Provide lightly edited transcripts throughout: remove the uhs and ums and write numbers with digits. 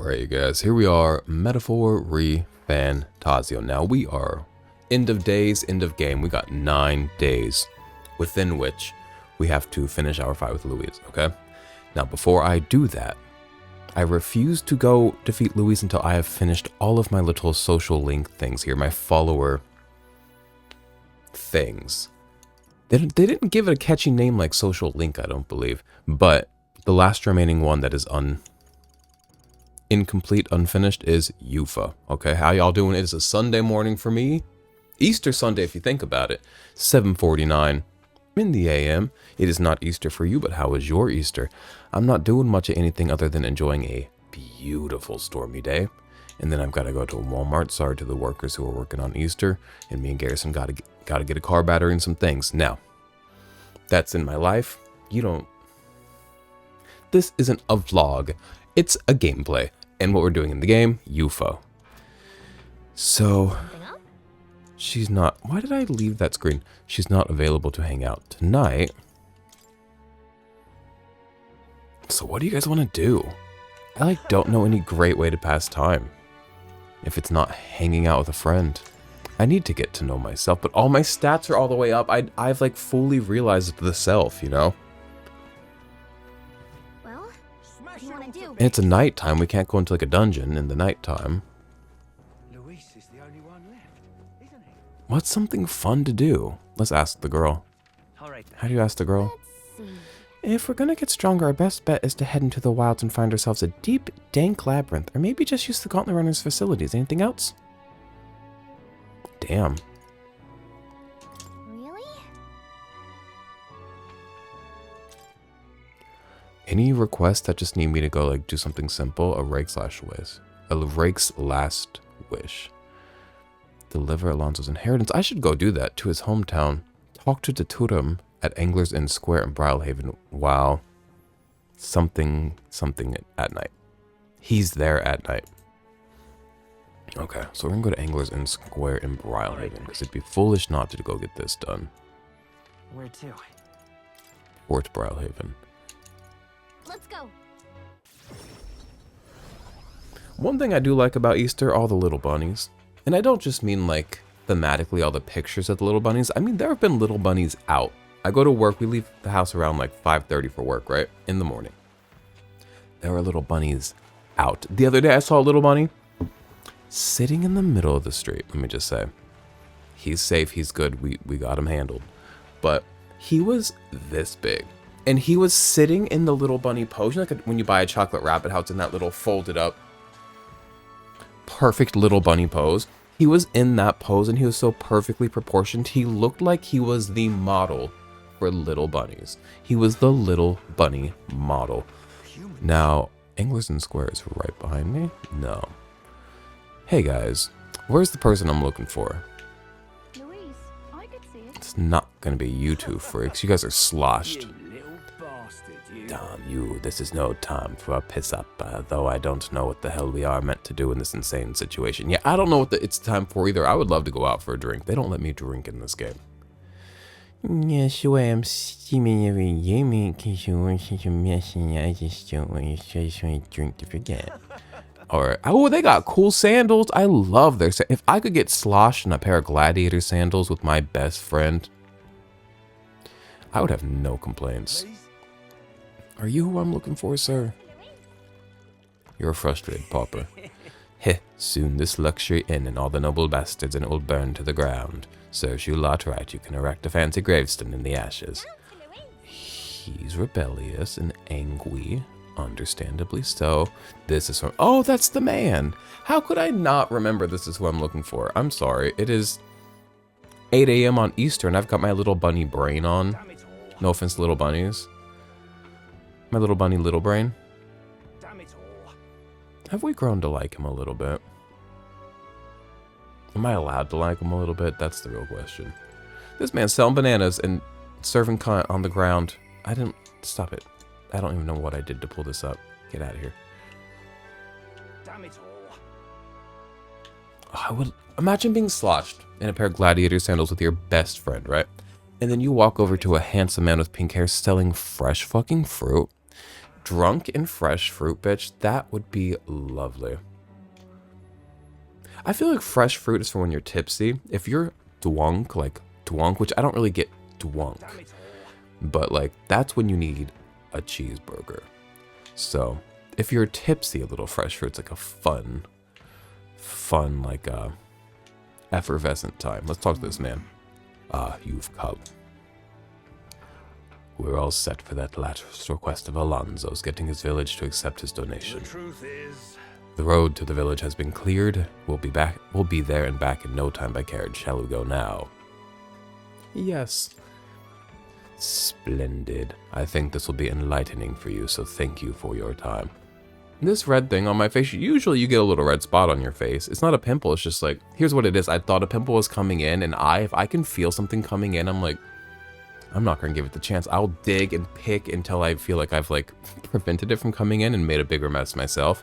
Alright, you guys, here we are, Metaphor ReFantazio. Now we are end of days, end of game. We got 9 days within which we have to finish our fight with Louise, okay? Now, before I do that, I refuse to go defeat Louise until I have finished all of my little social link things here, my follower things. They didn't give it a catchy name like social link, I don't believe, but the last remaining one that is incomplete, unfinished is UFA. Okay, how y'all doing? It is a Sunday morning for me. Easter Sunday, if you think about it. 7:49 in the AM. It is not Easter for you, but how is your Easter? I'm not doing much of anything other than enjoying a beautiful stormy day. And then I've got to go to Walmart. Sorry to the workers who are working on Easter. And me and Garrison got to get a car battery and some things. Now, that's in my life. This isn't a vlog. It's a gameplay. And what we're doing in the game, UFO. So, she's not... Why did I leave that screen? She's not available to hang out tonight. So what do you guys want to do? I don't know any great way to pass time. If it's not hanging out with a friend. I need to get to know myself, but all my stats are all the way up. I've fully realized the self, you know? And it's a nighttime. We can't go into a dungeon in the nighttime. Luis is the only one left, isn't he? What's something fun to do? Let's ask the girl. All right. How do you ask the girl? If we're gonna get stronger, our best bet is to head into the wilds and find ourselves a deep, dank labyrinth, or maybe just use the Gauntlet Runner's facilities. Anything else? Damn. Any requests that just need me to go do something simple? A Rake's last wish. Deliver Alonso's inheritance. I should go do that to his hometown. Talk to Tutum at Anglers Inn Square in Brylehaven. Wow. Something at night. He's there at night. Okay, so we're gonna go to Anglers Inn Square in Brylehaven because it'd be foolish not to go get this done. Where to? Fort Brylehaven. Let's go. One thing I do like about Easter, all the little bunnies. And I don't just mean thematically all the pictures of the little bunnies. I mean, there have been little bunnies out. I go to work, we leave the house around 5:30 for work, right? In the morning. There are little bunnies out. The other day I saw a little bunny sitting in the middle of the street. Let me just say, he's safe, he's good, we got him handled. But he was this big. And he was sitting in the little bunny pose. You know, when you buy a chocolate rabbit, how it's in that little folded up, perfect little bunny pose. He was in that pose and he was so perfectly proportioned. He looked like he was the model for little bunnies. He was the little bunny model. Now, Anglers Inn Square is right behind me? No. Hey guys, where's the person I'm looking for? Louise, I could see it. It's not gonna be you two freaks. You guys are sloshed. You little bastard, you. Damn you, this is no time for a piss up, though I don't know what the hell we are meant to do in this insane situation. Yeah, I don't know what it's time for either. I would love to go out for a drink. They don't let me drink in this game. Yes, I am drink to forget. Or, oh, they got cool sandals. I love their if I could get sloshed in a pair of gladiator sandals with my best friend, I would have no complaints. Are you who I'm looking for, sir? You're a frustrated pauper. Heh, soon this luxury inn and all the noble bastards in it will burn to the ground. Serves you lot right, you can erect a fancy gravestone in the ashes. He's rebellious and angry. Understandably so. This is from... Oh, that's the man! How could I not remember this is who I'm looking for? I'm sorry. It is 8 AM on Easter and I've got my little bunny brain on. No offense, little bunnies. My little bunny little brain. Damn it all. Have we grown to like him a little bit? Am I allowed to like him a little bit? That's the real question. This man's selling bananas and serving cunt on the ground. I didn't... Stop it. I don't even know what I did to pull this up. Get out of here. Damn it all. Oh, I would imagine being sloshed in a pair of gladiator sandals with your best friend, right? And then you walk over to a handsome man with pink hair selling fresh fucking fruit. drunk and fresh fruit, bitch, that would be lovely. I feel like fresh fruit is for when you're tipsy. If you're dwunk, like dwunk, which I don't really get dwunk, but like that's when you need a cheeseburger. So if you're tipsy, a little fresh fruit's like a fun like effervescent time. Let's talk to this man. You've come. We're all set for that last request of Alonso's, getting his village to accept his donation. The truth is, The road to the village has been cleared. We'll be there and back in no time by carriage. Shall we go now? Yes. Splendid. I think this will be enlightening for you, so thank you for your time. This red thing on my face, usually you get a little red spot on your face. It's not a pimple, it's just like, here's what it is. I thought a pimple was coming in, and if I can feel something coming in, I'm like, I'm not going to give it the chance. I'll dig and pick until I feel like I've like prevented it from coming in and made a bigger mess myself.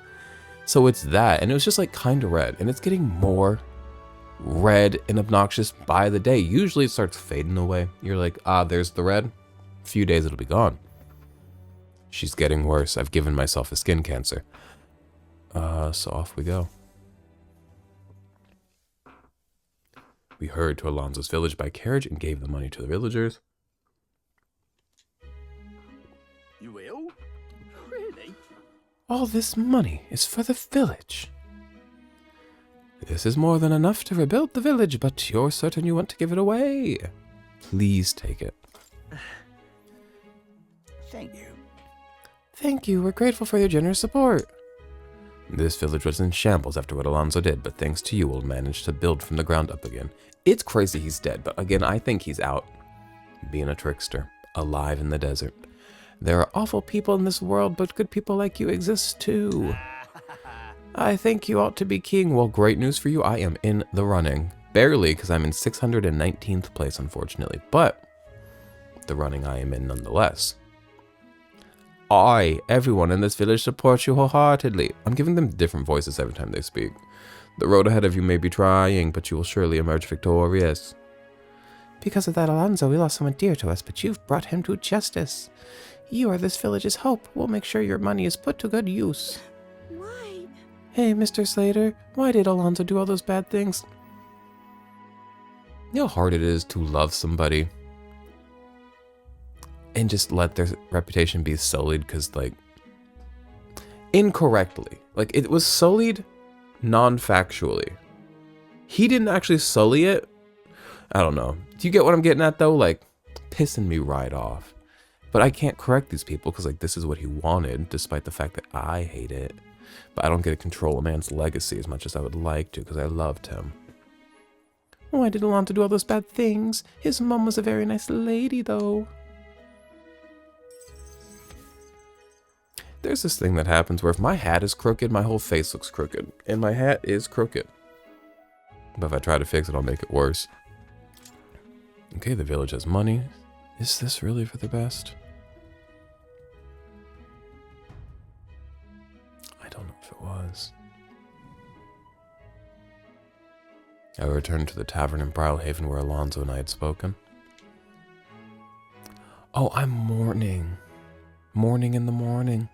So it's that, and it was just like kind of red, and it's getting more red and obnoxious by the day. Usually it starts fading away. You're like, there's the red. A few days it'll be gone. She's getting worse. I've given myself a skin cancer. So off we go. We hurried to Alonso's village by carriage and gave the money to the villagers. you ill? Really? All this money is for the village. This is more than enough to rebuild the village, but you're certain you want to give it away. Please take it. Thank you. Thank you. We're grateful for your generous support. This village was in shambles after what Alonso did, but thanks to you, we'll manage to build from the ground up again. It's crazy he's dead, but again, I think he's out being a trickster, alive in the desert. There are awful people in this world, but good people like you exist too. I think you ought to be king. Well, great news for you. I am in the running. Barely, because I'm in 619th place, unfortunately. But the running I am in nonetheless. Everyone in this village supports you wholeheartedly. I'm giving them different voices every time they speak. The road ahead of you may be trying, but you will surely emerge victorious. Because of that, Alonso, we lost someone dear to us, but you've brought him to justice. You are this village's hope. We'll make sure your money is put to good use. Why? Hey, Mr. Slater, why did Alonso do all those bad things? You know how hard it is to love somebody and just let their reputation be sullied because, like, incorrectly. Like, it was sullied non-factually. He didn't actually sully it. I don't know. Do you get what I'm getting at, though? Like, pissing me right off. But I can't correct these people because, like, this is what he wanted, despite the fact that I hate it. But I don't get to control a man's legacy as much as I would like to because I loved him. Why did Alonso do all those bad things? His mom was a very nice lady, though. There's this thing that happens where if my hat is crooked, my whole face looks crooked. And my hat is crooked. But if I try to fix it, I'll make it worse. Okay, the village has money. Is this really for the best? I don't know if it was. I returned to the tavern in Brylehaven where Alonso and I had spoken. Oh, I'm mourning. Mourning in the morning.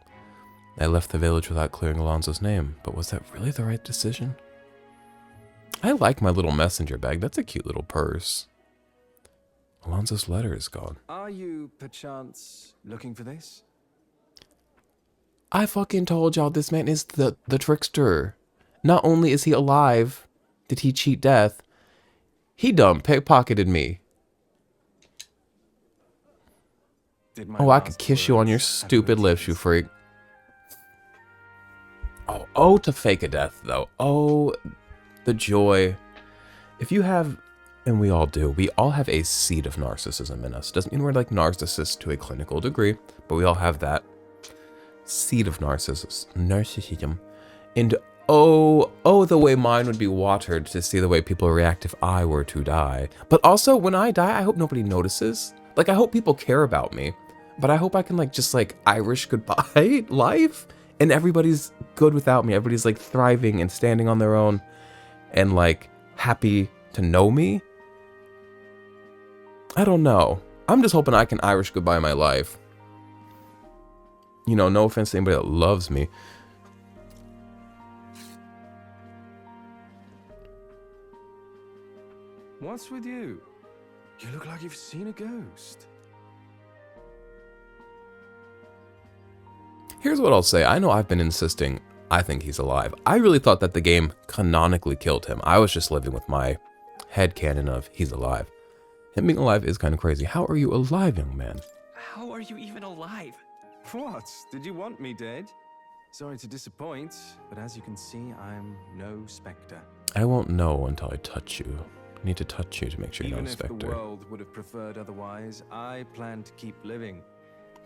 I left the village without clearing Alonso's name, but was that really the right decision? I like my little messenger bag. That's a cute little purse. Alonso's letter is gone. Are you, perchance, looking for this? I fucking told y'all this man is the trickster. Not only is he alive, did he cheat death, he dumb pickpocketed me. Oh, I could kiss you on your stupid lips, you freak. Oh, to fake a death, though. Oh, the joy. If you have, and we all do, we all have a seed of narcissism in us. Doesn't mean we're like narcissists to a clinical degree, but we all have that seed of narcissism. And oh, the way mine would be watered to see the way people react if I were to die. But also, when I die, I hope nobody notices. Like, I hope people care about me, but I hope I can, like, just, like, Irish goodbye life, and everybody's good without me. Everybody's, like, thriving and standing on their own and, like, happy to know me. I don't know. I'm just hoping I can Irish goodbye my life. You know, no offense to anybody that loves me. What's with you? You look like you've seen a ghost. Here's what I'll say. I know I've been insisting I think he's alive. I really thought that the game canonically killed him. I was just living with my headcanon of he's alive. Him being alive is kind of crazy. How are you alive, young man? How are you even alive? What? Did you want me dead? Sorry to disappoint, but as you can see, I'm no spectre. I won't know until I touch you. I need to touch you to make sure you're Even not a if the specter. world would have preferred otherwise, I plan to keep living.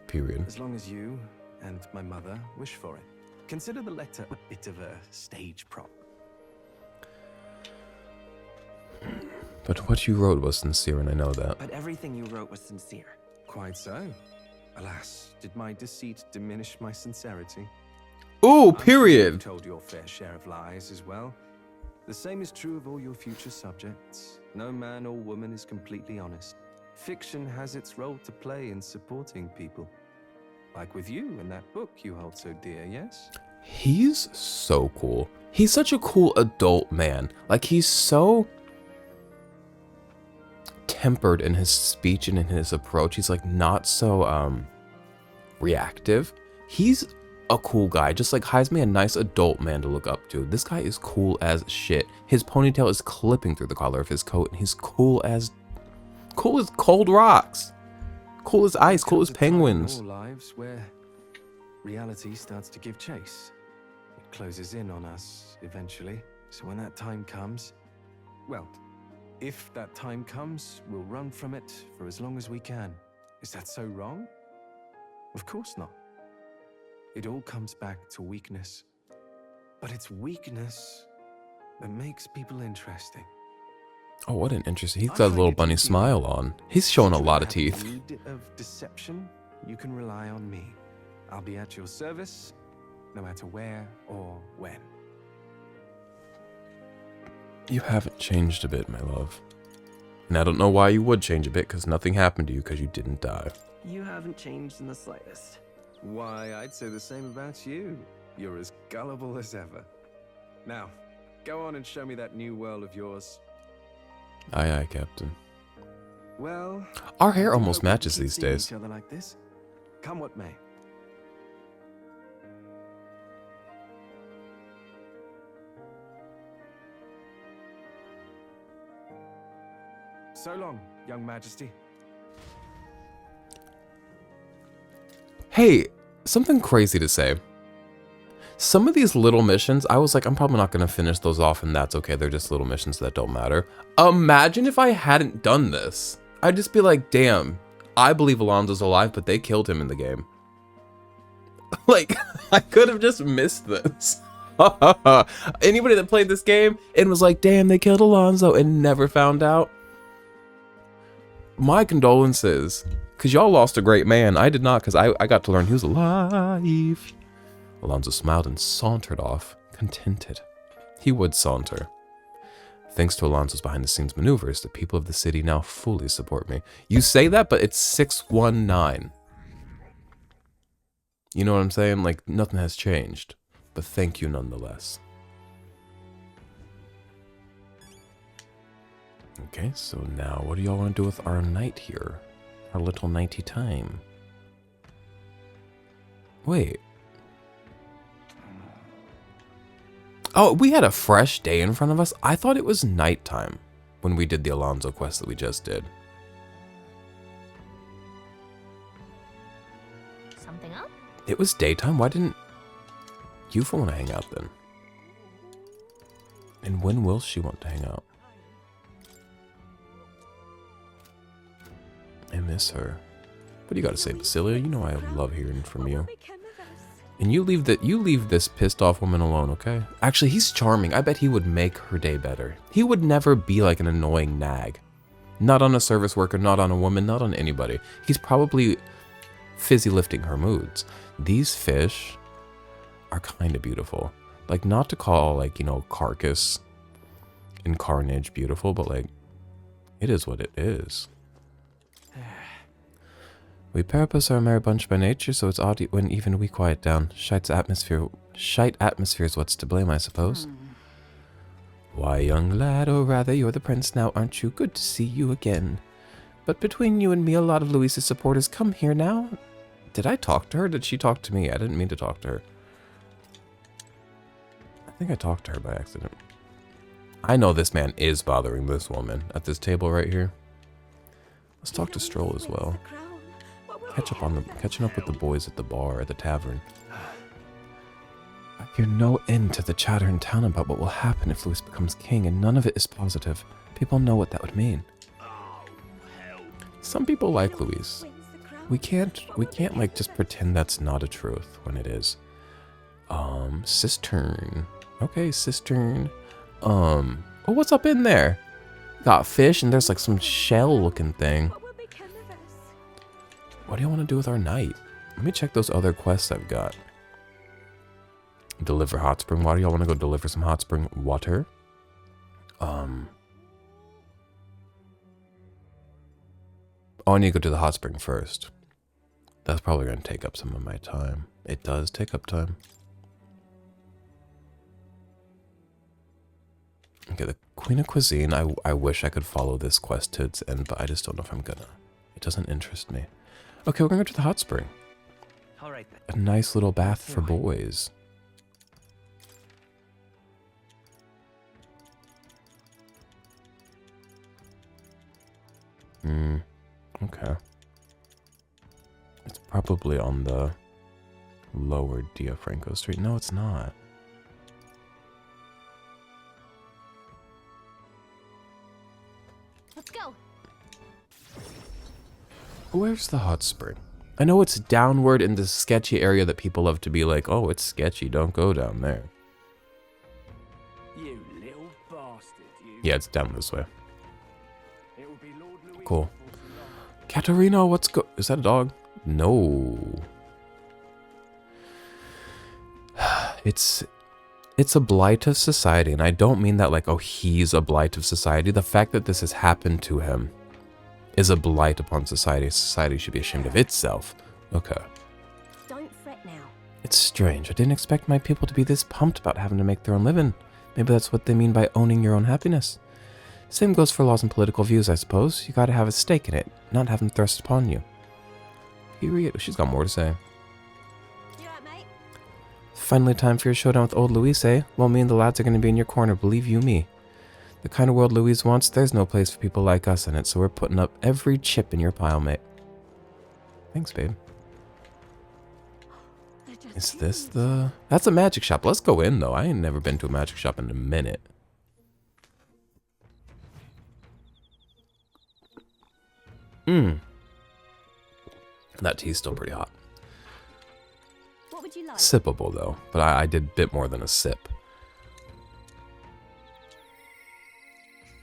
Period. As long as you and my mother wish for it. Consider the letter a bit of a stage prop. But what you wrote was sincere, and I know that. But everything you wrote was sincere. Quite so. Alas, did my deceit diminish my sincerity? Ooh, I'm sure period. you've told your fair share of lies as well. The same is true of all your future subjects. No man or woman is completely honest. Fiction has its role to play in supporting people. Like with you and that book you hold so dear, yes? He's so cool. He's such a cool adult man. Like, he's so tempered in his speech and in his approach. He's like not so reactive. He's a cool guy. Just like Heisman, a nice adult man to look up to. This guy is cool as shit. His ponytail is clipping through the collar of his coat, and he's cool as cold rocks. Cool as ice, cool as penguins. All lives where reality starts to give chase. It closes in on us eventually. So when that time comes, well, if that time comes, we'll run from it for as long as we can. Is that so wrong? Of course not. It all comes back to weakness. But it's weakness that makes people interesting. Oh, what an interesting. He's got a little bunny smile on. He's showing a lot of teeth. Need of deception, you can rely on me. I'll be at your service, no matter where or when. You haven't changed a bit, my love. And I don't know why you would change a bit, because nothing happened to you because you didn't die. You haven't changed in the slightest. Why, I'd say the same about you. You're as gullible as ever. Now, go on and show me that new world of yours. Aye, aye, Captain. Well, Our hair I do almost hope we matches can keep these seeing days. Each other like this. Come what may. So long, young majesty. Hey, something crazy to say. Some of these little missions, I was like, I'm probably not going to finish those off, and that's okay. They're just little missions that don't matter. Imagine if I hadn't done this. I'd just be like, damn, I believe Alonso's alive, but they killed him in the game. Like, I could have just missed this. Anybody that played this game and was like, damn, they killed Alonso and never found out. My condolences, because y'all lost a great man. I did not, because I got to learn he was alive. Alonso smiled and sauntered off, contented. He would saunter. Thanks to Alonso's behind-the-scenes maneuvers, the people of the city now fully support me. You say that, but it's 619. You know what I'm saying? Like, nothing has changed. But thank you nonetheless. Okay, so now what do y'all want to do with our night here? Our little nighty time. Wait. Oh, we had a fresh day in front of us? I thought it was nighttime when we did the Alonso quest that we just did. Something up? It was daytime? Why didn't Yufa want to hang out then? And when will she want to hang out? I miss her. What do you got to say, Basilia? You know I love hearing from you. And you leave this pissed off woman alone, okay? Actually, he's charming. I bet he would make her day better. He would never be like an annoying nag. Not on a service worker, not on a woman, not on anybody. He's probably fizzy lifting her moods. These fish are kind of beautiful. Like, not to call, like, you know, Carcass and Carnage beautiful, but like, it is what it is. We Parapus are a merry bunch by nature, so it's odd when even we quiet down. Shite atmosphere is what's to blame, I suppose. Why, young lad, or rather, you're the prince now, aren't you? Good to see you again. But between you and me, a lot of Louise's supporters come here now. Did I talk to her? Did she talk to me? I didn't mean to talk to her. I think I talked to her by accident. I know this man is bothering this woman at this table right here. Let's talk to Stroll as well. Catching up with the boys at the bar at the tavern. I hear no end to the chatter in town about what will happen if Louis becomes king, and none of it is positive. People know what that would mean. Some people like Louis. We can't like just pretend that's not a truth when it is. Cistern. Okay, cistern. Oh, what's up in there? Got fish and there's like some shell looking thing. What do you want to do with our night? Let me check those other quests I've got. Deliver hot spring water. Y'all want to go deliver some hot spring water? Oh, I need to go to the hot spring first. That's probably going to take up some of my time. It does take up time. Okay, the Queen of Cuisine. I wish I could follow this quest to its end, but I just don't know if I'm gonna. It doesn't interest me. Okay, we're going to go to the hot spring. All right then. A nice little bath for boys. Okay. It's probably on the lower Diafranco Street. No, it's not. Let's go. Where's the hot spring? I know it's downward in this sketchy area that people love to be like, oh, it's sketchy, don't go down there. You little bastard, you. Yeah, it's down this way. It will be Lord Louis Cool. before too long. Katerina, is that a dog? No. It's a blight of society, and I don't mean that like, oh, he's a blight of society. The fact that this has happened to him is a blight upon society. Society should be ashamed of itself. Okay. Don't fret now. It's strange. I didn't expect my people to be this pumped about having to make their own living. Maybe that's what they mean by owning your own happiness. Same goes for laws and political views, I suppose. You gotta have a stake in it, not have them thrust upon you. Period. She's got more to say. You alright, mate? Finally time for your showdown with old Louise, eh? Well, me and the lads are gonna be in your corner, believe you me. The kind of world Louise wants, there's no place for people like us in it, so we're putting up every chip in your pile, mate. Thanks, babe. Is this the... That's a magic shop. Let's go in, though. I ain't never been to a magic shop in a minute. That tea's still pretty hot. What would you like? Sippable, though. But I did a bit more than a sip.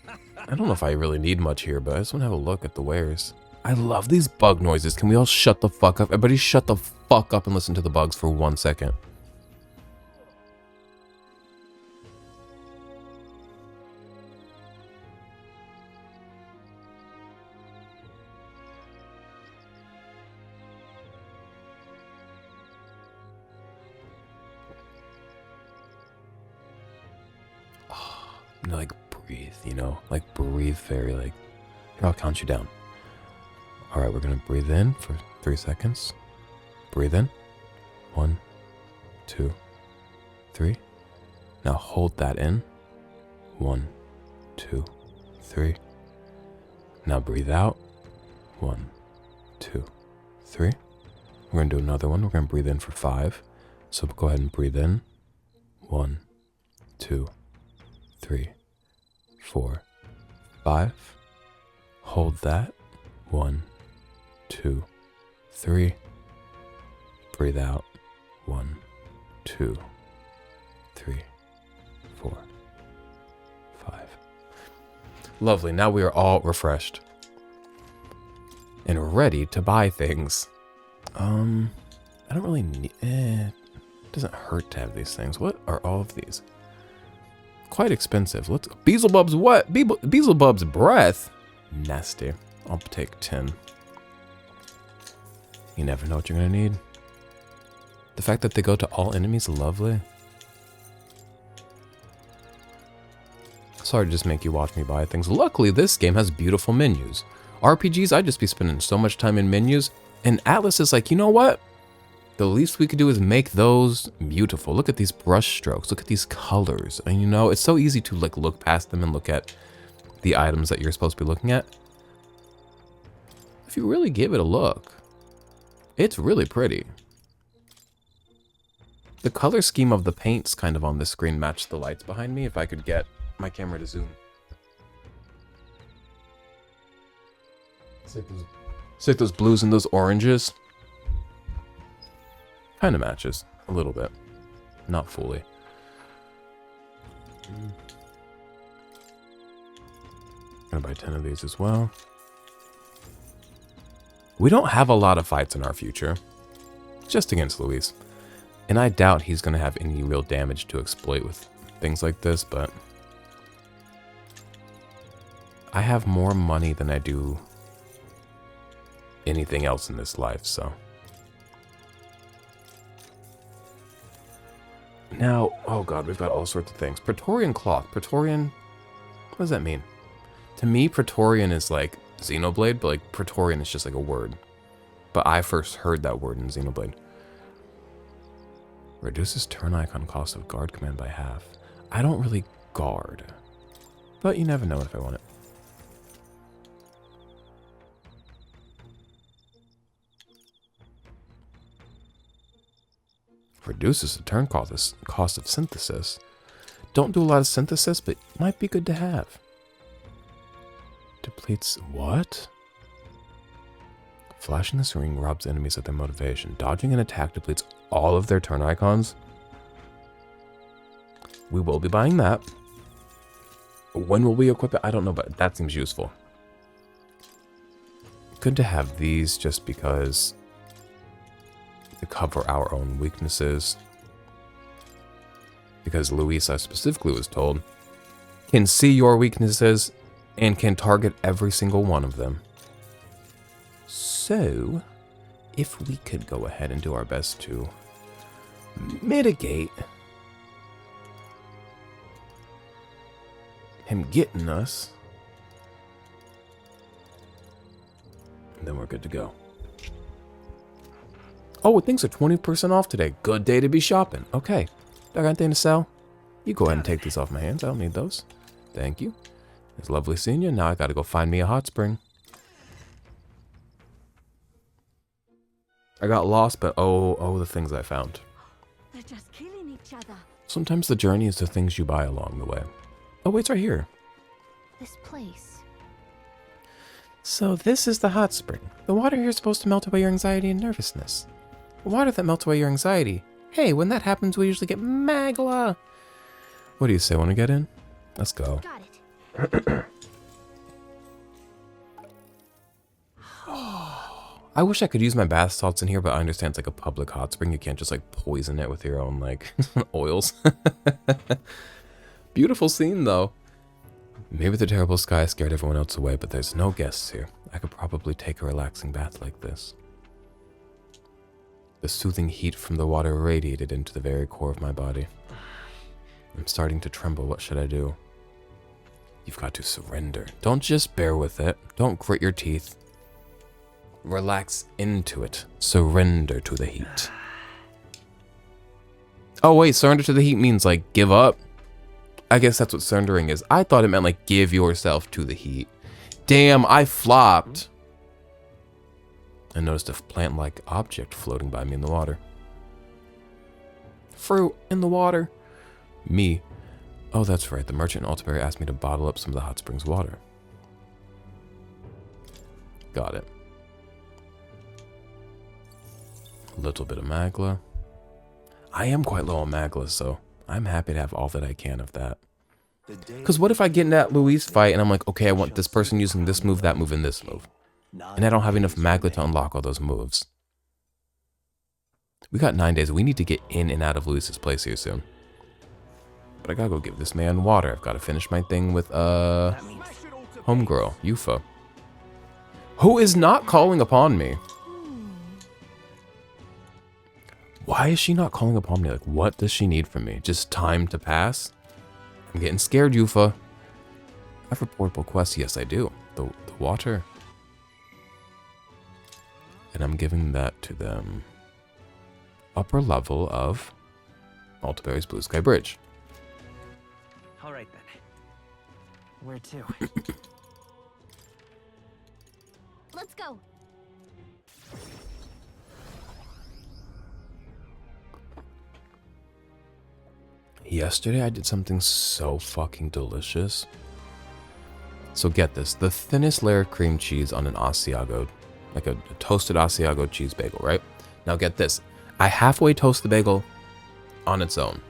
I don't know if I really need much here, but I just want to have a look at the wares. I love these bug noises. Can we all shut the fuck up? Everybody shut the fuck up and listen to the bugs for 1 second. No, like breathe, you know? Like breathe very like... Here, I'll count you down. Alright, we're gonna breathe in for 3 seconds. Breathe in. 1, 2, 3. Now hold that in. 1, 2, 3. Now breathe out. 1, 2, 3. We're gonna do another one. We're gonna breathe in for 5. So go ahead and breathe in. 1, 2, 3, 4, 5. Hold that. 1, 2, 3. Breathe out. 1, 2, 3, 4, 5. Lovely. Now we are all refreshed and ready to buy things. I don't really need. It doesn't hurt to have these things. What are all of these? Quite expensive. Let's. Beelzebub's what? Beelzebub's breath. Nasty. I'll take 10. You never know what you're gonna need. The fact that they go to all enemies is lovely. Sorry to just make you watch me buy things. Luckily, this game has beautiful menus. RPGs, I'd just be spending so much time in menus. And Atlas is like, you know what? The least we could do is make those beautiful. Look at these brush strokes. Look at these colors. And you know, it's so easy to like look past them and look at the items that you're supposed to be looking at. If you really give it a look, it's really pretty. The color scheme of the paints kind of on this screen match the lights behind me if I could get my camera to zoom. It's like those blues and those oranges. Kind of matches a little bit. Not fully. Gonna buy 10 of these as well. We don't have a lot of fights in our future. Just against Luis. And I doubt he's gonna have any real damage to exploit with things like this, but I have more money than I do anything else in this life, so. Now, oh god, we've got all sorts of things. Praetorian cloth. Praetorian, what does that mean? To me, Praetorian is like Xenoblade, but like Praetorian is just like a word. But I first heard that word in Xenoblade. Reduces turn icon cost of guard command by half. I don't really guard, but you never know if I want it. Reduces the turn cost of synthesis. Don't do a lot of synthesis, but might be good to have. Depletes what? Flashing this ring robs enemies of their motivation. Dodging an attack depletes all of their turn icons. We will be buying that. When will we equip it? I don't know, but that seems useful. Good to have these just because to cover our own weaknesses. Because Luis, I specifically was told, can see your weaknesses and can target every single one of them. So, if we could go ahead and do our best to mitigate him getting us, then we're good to go. Oh, things are 20% off today. Good day to be shopping. Okay. I got anything to sell? You go ahead and take these off my hands. I don't need those. Thank you. It's lovely seeing you. Now I gotta go find me a hot spring. I got lost, but oh, the things I found. They're just killing each other. Sometimes the journey is the things you buy along the way. Oh, wait, it's right here. This place. So this is the hot spring. The water here is supposed to melt away your anxiety and nervousness. Water that melts away your anxiety. Hey, when that happens, we usually get magla. What do you say? Want to get in? Let's go. Got it. I wish I could use my bath salts in here, but I understand it's like a public hot spring. You can't just like poison it with your own like oils. Beautiful scene though. Maybe the terrible sky scared everyone else away, but there's no guests here. I could probably take a relaxing bath like this. The soothing heat from the water radiated into the very core of my body. I'm starting to tremble. What should I do? You've got to surrender. Don't just bear with it. Don't grit your teeth. Relax into it. Surrender to the heat. Oh wait, surrender to the heat means like give up? I guess that's what surrendering is. I thought it meant like give yourself to the heat. Damn, I flopped. I noticed a plant-like object floating by me in the water. Fruit in the water. Me. Oh, that's right. The merchant in Altaberry asked me to bottle up some of the hot springs water. Got it. A little bit of magla. I am quite low on magla, so I'm happy to have all that I can of that. Because what if I get in that Luis fight and I'm like, okay, I want this person using this move, that move, and this move. And I don't have enough magla to unlock all those moves. We got 9 days. We need to get in and out of Luis's place here soon. But I gotta go give this man water. I've got to finish my thing with, homegirl, Yufa. Who is not calling upon me. Why is she not calling upon me? Like, what does she need from me? Just time to pass? I'm getting scared, Yufa. I have reportable quests. Yes, I do. The water. And I'm giving that to them. Upper level of Multiberry's Blue Sky Bridge. All right then. Where to? Let's go. Yesterday I did something so fucking delicious. So get this, the thinnest layer of cream cheese on an Asiago, like a toasted Asiago cheese bagel, right? Now get this, I halfway toast the bagel on its own.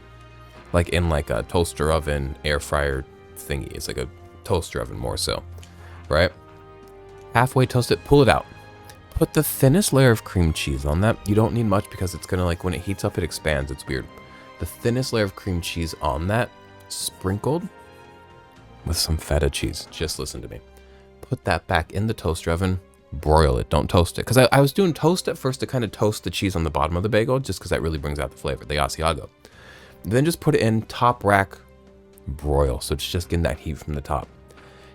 Like in like a toaster oven, air fryer thingy. It's like a toaster oven more so, right? Halfway toast it, pull it out. Put the thinnest layer of cream cheese on that. You don't need much because it's gonna like, when it heats up, it expands, it's weird. The thinnest layer of cream cheese on that, sprinkled with some feta cheese. Just listen to me. Put that back in the toaster oven, broil it, don't toast it. Because I was doing toast at first to kind of toast the cheese on the bottom of the bagel, just because that really brings out the flavor, the Asiago. Then just put it in top rack, broil. So it's just getting that heat from the top.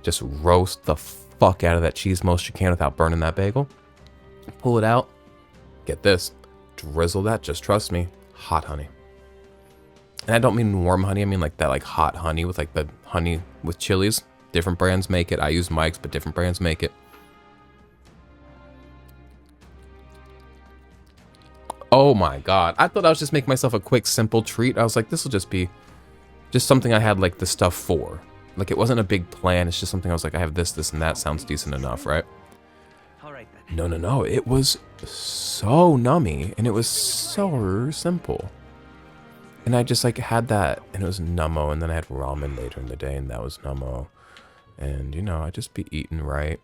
Just roast the fuck out of that cheese most you can without burning that bagel. Pull it out. Get this. Drizzle that, just trust me, hot honey. And I don't mean warm honey, I mean like that like hot honey with like the honey with chilies. Different brands make it. I use Mike's, but different brands make it. Oh my god. I thought I was just making myself a quick, simple treat. I was like, this will just be just something I had like the stuff for. Like it wasn't a big plan. It's just something I was like, I have this, this, and that. Sounds decent enough, right? All right then. No. It was so nummy and it was so simple. And I just like had that and it was nummo, and then I had ramen later in the day and that was nummo. And you know, I'd just be eating right.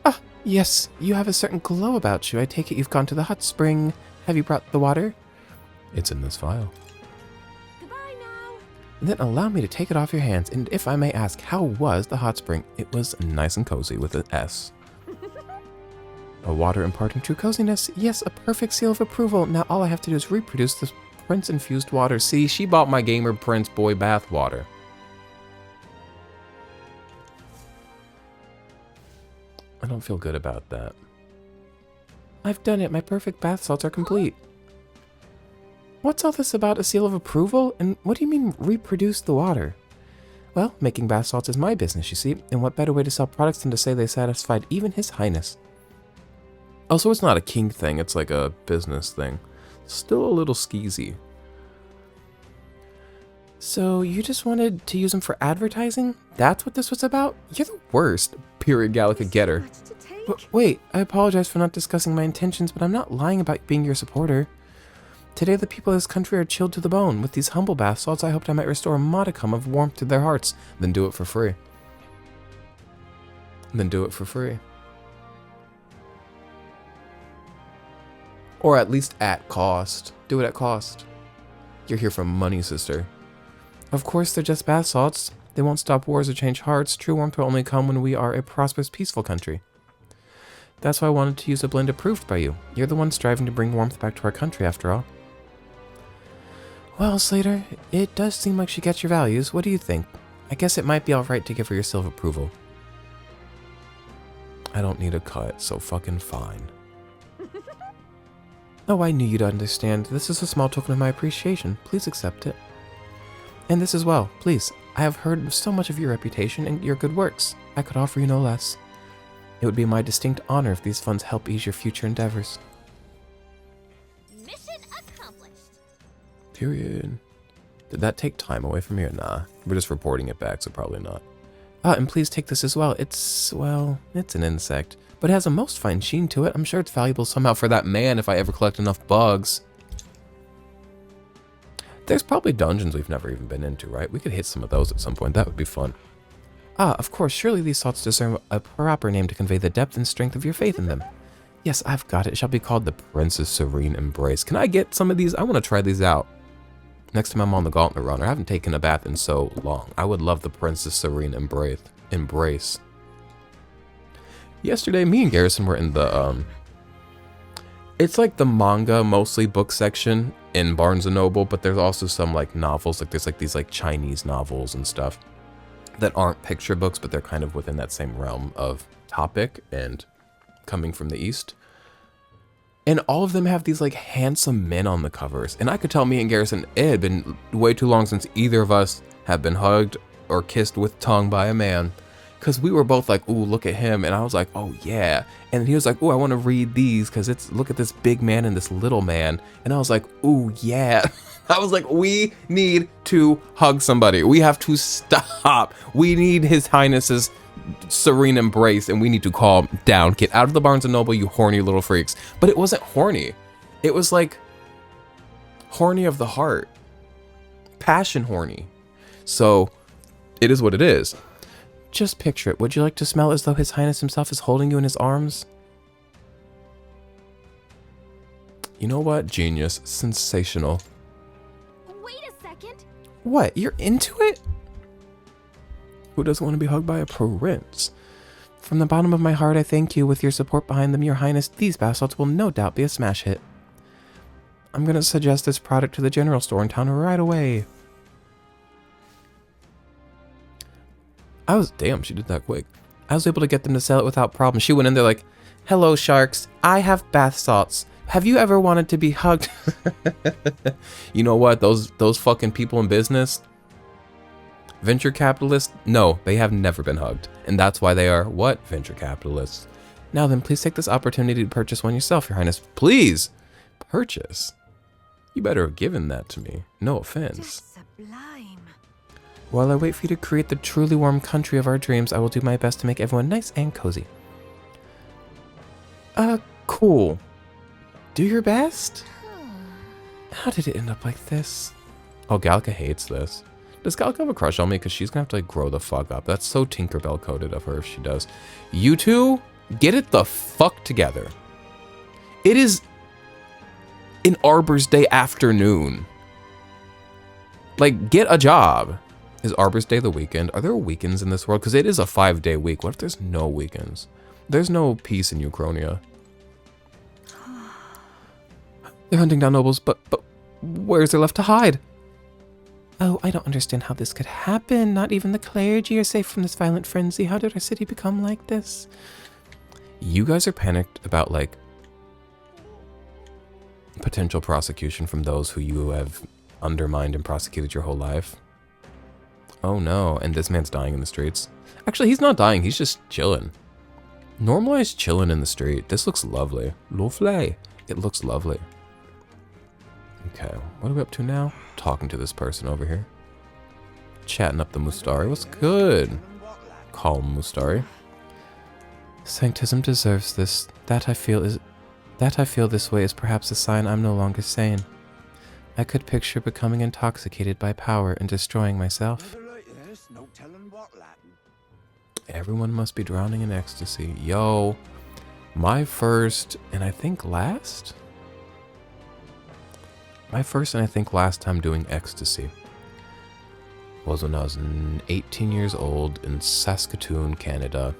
Ah, yes, you have a certain glow about you. I take it you've gone to the hot spring. Have you brought the water? It's in this file. Goodbye now. Then allow me to take it off your hands. And if I may ask, how was the hot spring? It was nice and cozy with an S. A water imparting true coziness. Yes, a perfect seal of approval. Now all I have to do is reproduce this Prince-infused water. See, she bought my Gamer Prince boy bath water. I don't feel good about that. I've done it. My perfect bath salts are complete. What's all this about a seal of approval? And what do you mean reproduce the water? Well, making bath salts is my business, you see. And what better way to sell products than to say they satisfied even His Highness? Also, it's not a king thing, it's like a business thing. Still a little skeezy. So, you just wanted to use them for advertising? That's what this was about? You're the worst. Period, Gallica Getter. Much to take. Wait, I apologize for not discussing my intentions, but I'm not lying about being your supporter. Today, the people of this country are chilled to the bone. With these humble bath salts, I hoped I might restore a modicum of warmth to their hearts. Then do it for free. Or at least at cost. Do it at cost. You're here for money, sister. Of course, they're just bath salts. They won't stop wars or change hearts. True warmth will only come when we are a prosperous, peaceful country. That's why I wanted to use a blend approved by you. You're the one striving to bring warmth back to our country, after all. Well, Slater, it does seem like she gets your values. What do you think? I guess it might be alright to give her your seal of approval. I don't need a cut, so fucking fine. Oh, I knew you'd understand. This is a small token of my appreciation. Please accept it. And this as well, please. I have heard so much of your reputation and your good works. I could offer you no less. It would be my distinct honor if these funds help ease your future endeavors. Mission accomplished. Period. Did that take time away from me or nah? We're just reporting it back, so probably not. Ah, and please take this as well. It's an insect. But it has a most fine sheen to it. I'm sure it's valuable somehow for that man if I ever collect enough bugs. There's probably dungeons we've never even been into, right? We could hit some of those at some point. That would be fun. Ah, of course, surely these salts deserve a proper name to convey the depth and strength of your faith in them. Yes, I've got it. It shall be called the Prince's Serene Embrace. Can I get some of these? I want to try these out. Next time I'm on the Gauntlet Runner. I haven't taken a bath in so long. I would love the Prince's Serene Embrace. Yesterday, me and Garrison were in the It's like the manga, mostly book section in Barnes & Noble, but there's also some like novels, like there's like these like Chinese novels and stuff that aren't picture books, but they're kind of within that same realm of topic and coming from the East. And all of them have these like handsome men on the covers. And I could tell me and Garrison, it had been way too long since either of us have been hugged or kissed with tongue by a man. Because we were both like, ooh, look at him. And I was like, oh yeah. And he was like, ooh, I want to read these because it's, look at this big man and this little man. And I was like, ooh, yeah. I was like, we need to hug somebody. We have to stop. We need His Highness's serene embrace and we need to calm down. Get out of the Barnes & Noble, you horny little freaks. But it wasn't horny. It was like horny of the heart. Passion horny. So it is what it is. Just picture it. Would you like to smell as though His Highness himself is holding you in his arms? You know what? Genius. Sensational. Wait a second. What? You're into it? Who doesn't want to be hugged by a prince? From the bottom of my heart, I thank you. With your support behind them, Your Highness, these bath salts will no doubt be a smash hit. I'm going to suggest this product to the general store in town right away. Damn, she did that quick. I was able to get them to sell it without problem. She went in there like, hello, sharks. I have bath salts. Have you ever wanted to be hugged? You know what? Those fucking people in business, venture capitalists, no, they have never been hugged. And that's why they are what? Venture capitalists. Now then, please take this opportunity to purchase one yourself, Your Highness. Please purchase. You better have given that to me. No offense. Just sublime. While I wait for you to create the truly warm country of our dreams, I will do my best to make everyone nice and cozy. Cool. Do your best? How did it end up like this? Oh, Galka hates this. Does Galka have a crush on me? Because she's going to have to like grow the fuck up. That's so Tinkerbell coded of her if she does. You two, get it the fuck together. It is an Arbor's Day afternoon. Like, get a job. Is Arbor's Day the weekend? Are there weekends in this world? Because it is a 5-day week. What if there's no weekends? There's no peace in Uchronia. They're hunting down nobles, but where's there left to hide? Oh, I don't understand how this could happen. Not even the clergy are safe from this violent frenzy. How did our city become like this? You guys are panicked about, like, potential prosecution from those who you have undermined and prosecuted your whole life. Oh no, and this man's dying in the streets. Actually, he's not dying, he's just chilling. Normalize chilling in the street. This looks lovely. Lovely. It looks lovely. Okay, what are we up to now? Talking to this person over here. Chatting up the Mustari. What's good? Calm Mustari. Sanctism deserves this. That I feel this way is perhaps a sign I'm no longer sane. I could picture becoming intoxicated by power and destroying myself. Everyone must be drowning in ecstasy. Yo, my first and I think last time doing ecstasy was when I was 18 years old in Saskatoon, Canada.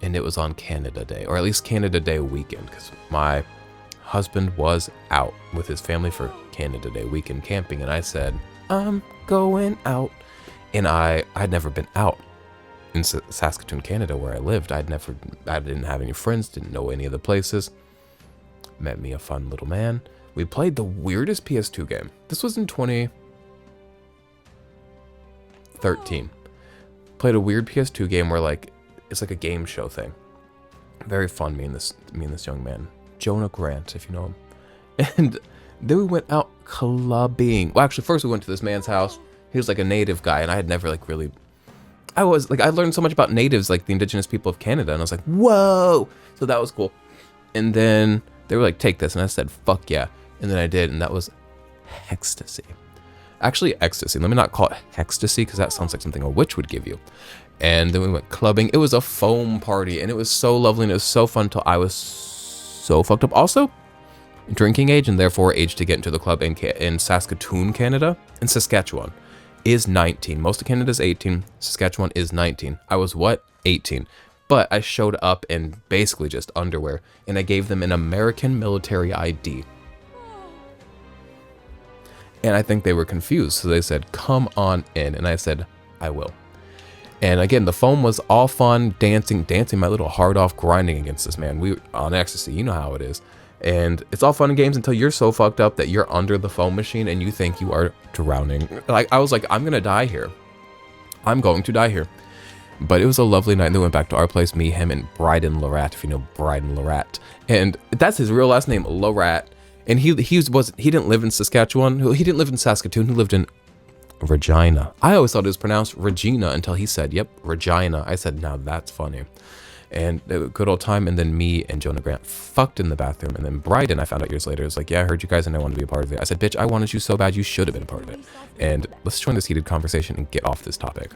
And it was on Canada Day, or at least Canada Day weekend, because my husband was out with his family for Canada Day weekend camping, and I said, I'm going out. And I'd never been out in Saskatoon, Canada, where I lived. I didn't have any friends, didn't know any of the places. Met me a fun little man. We played the weirdest PS2 game. This was in 2013. Played a weird PS2 game where like it's like a game show thing. Very fun, me and this young man. Jonah Grant, if you know him. And then we went out clubbing. Well, actually, first we went to this man's house. He was like a native guy, and I had never like really... I learned so much about natives, like the indigenous people of Canada, and I was like, whoa! So that was cool. And then they were like, take this, and I said, fuck yeah. And then I did, and that was ecstasy. Actually, ecstasy. Let me not call it ecstasy, because that sounds like something a witch would give you. And then we went clubbing. It was a foam party, and it was so lovely, and it was so fun until I was so fucked up. Also, drinking age, and therefore age to get into the club in Saskatoon, Canada, in Saskatchewan, is 19. Most of Canada is 18. Saskatchewan is 19. I was what? 18. But I showed up in basically just underwear, and I gave them an American military ID. And I think they were confused, so they said, come on in. And I said, I will. And again, the phone was all fun, dancing my little heart off, grinding against this man. We were on ecstasy, you know how it is. And it's all fun and games until you're so fucked up that you're under the foam machine and you think you are drowning. Like, I was like, I'm gonna die here. I'm going to die here. But it was a lovely night. And they went back to our place, me, him, and Bryden Lorat, if you know Bryden Lorat. And that's his real last name, Lorat. And he didn't live in Saskatchewan. He didn't live in Saskatoon. He lived in Regina. I always thought it was pronounced Regina until he said, yep, Regina. I said, now that's funny. And a good old time. And then me and Jonah Grant fucked in the bathroom. And then Bryden, I found out years later, was like, yeah, I heard you guys and I wanted to be a part of it. I said, bitch, I wanted you so bad, you should have been a part of it. And let's join this heated conversation and get off this topic.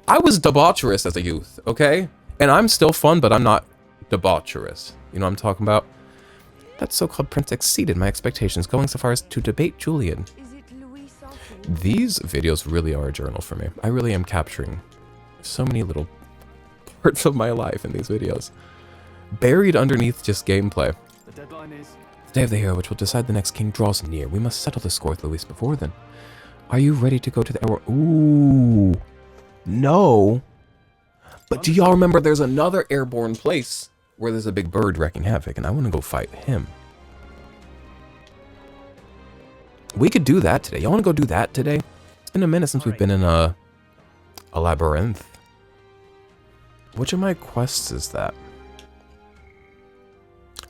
I was debaucherous as a youth, okay? And I'm still fun, but I'm not debaucherous. You know what I'm talking about? That so-called prince exceeded my expectations, going so far as to debate Julian. These videos really are a journal for me. I really am capturing so many little parts of my life in these videos. Buried underneath just gameplay. The deadline is... The day of the hero, which will decide the next king, draws near. We must settle the score with Luis before then. Are you ready to go to the hour? Ooh. No. But do y'all remember there's another airborne place where there's a big bird wreaking havoc, and I want to go fight him. We could do that today. Y'all want to go do that today? It's been a minute since we've been in a labyrinth. Which of my quests is that?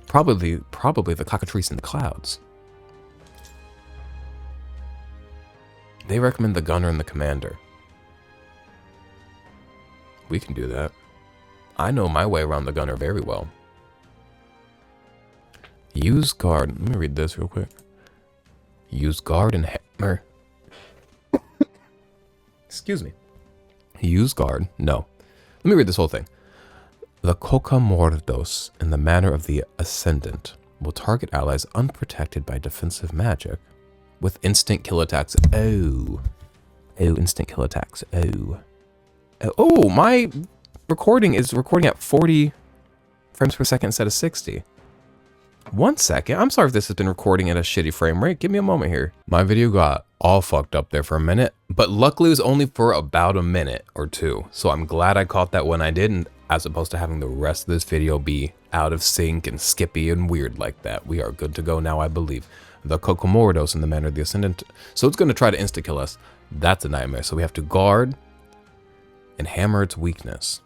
Probably the cockatrice in the clouds. They recommend the gunner and the commander. We can do that. I know my way around the gunner very well. Use guard. Let me read this real quick. Use guard and hammer. Excuse me. Use guard. No. Let me read this whole thing. The Cocamordos, in the manner of the Ascendant, will target allies unprotected by defensive magic with instant kill attacks. Oh. Oh, instant kill attacks. Oh. Oh, my recording is recording at 40 frames per second instead of 60. 1 second. I'm sorry if this has been recording at a shitty frame rate. Give me a moment here. My video got all fucked up there for a minute, but luckily it was only for about a minute or two. So I'm glad I caught that when I didn't, as opposed to having the rest of this video be out of sync and skippy and weird like that. We are good to go now, I believe. The Cocamordos in the manner of the Ascendant. So it's going to try to insta-kill us. That's a nightmare. So we have to guard and hammer its weakness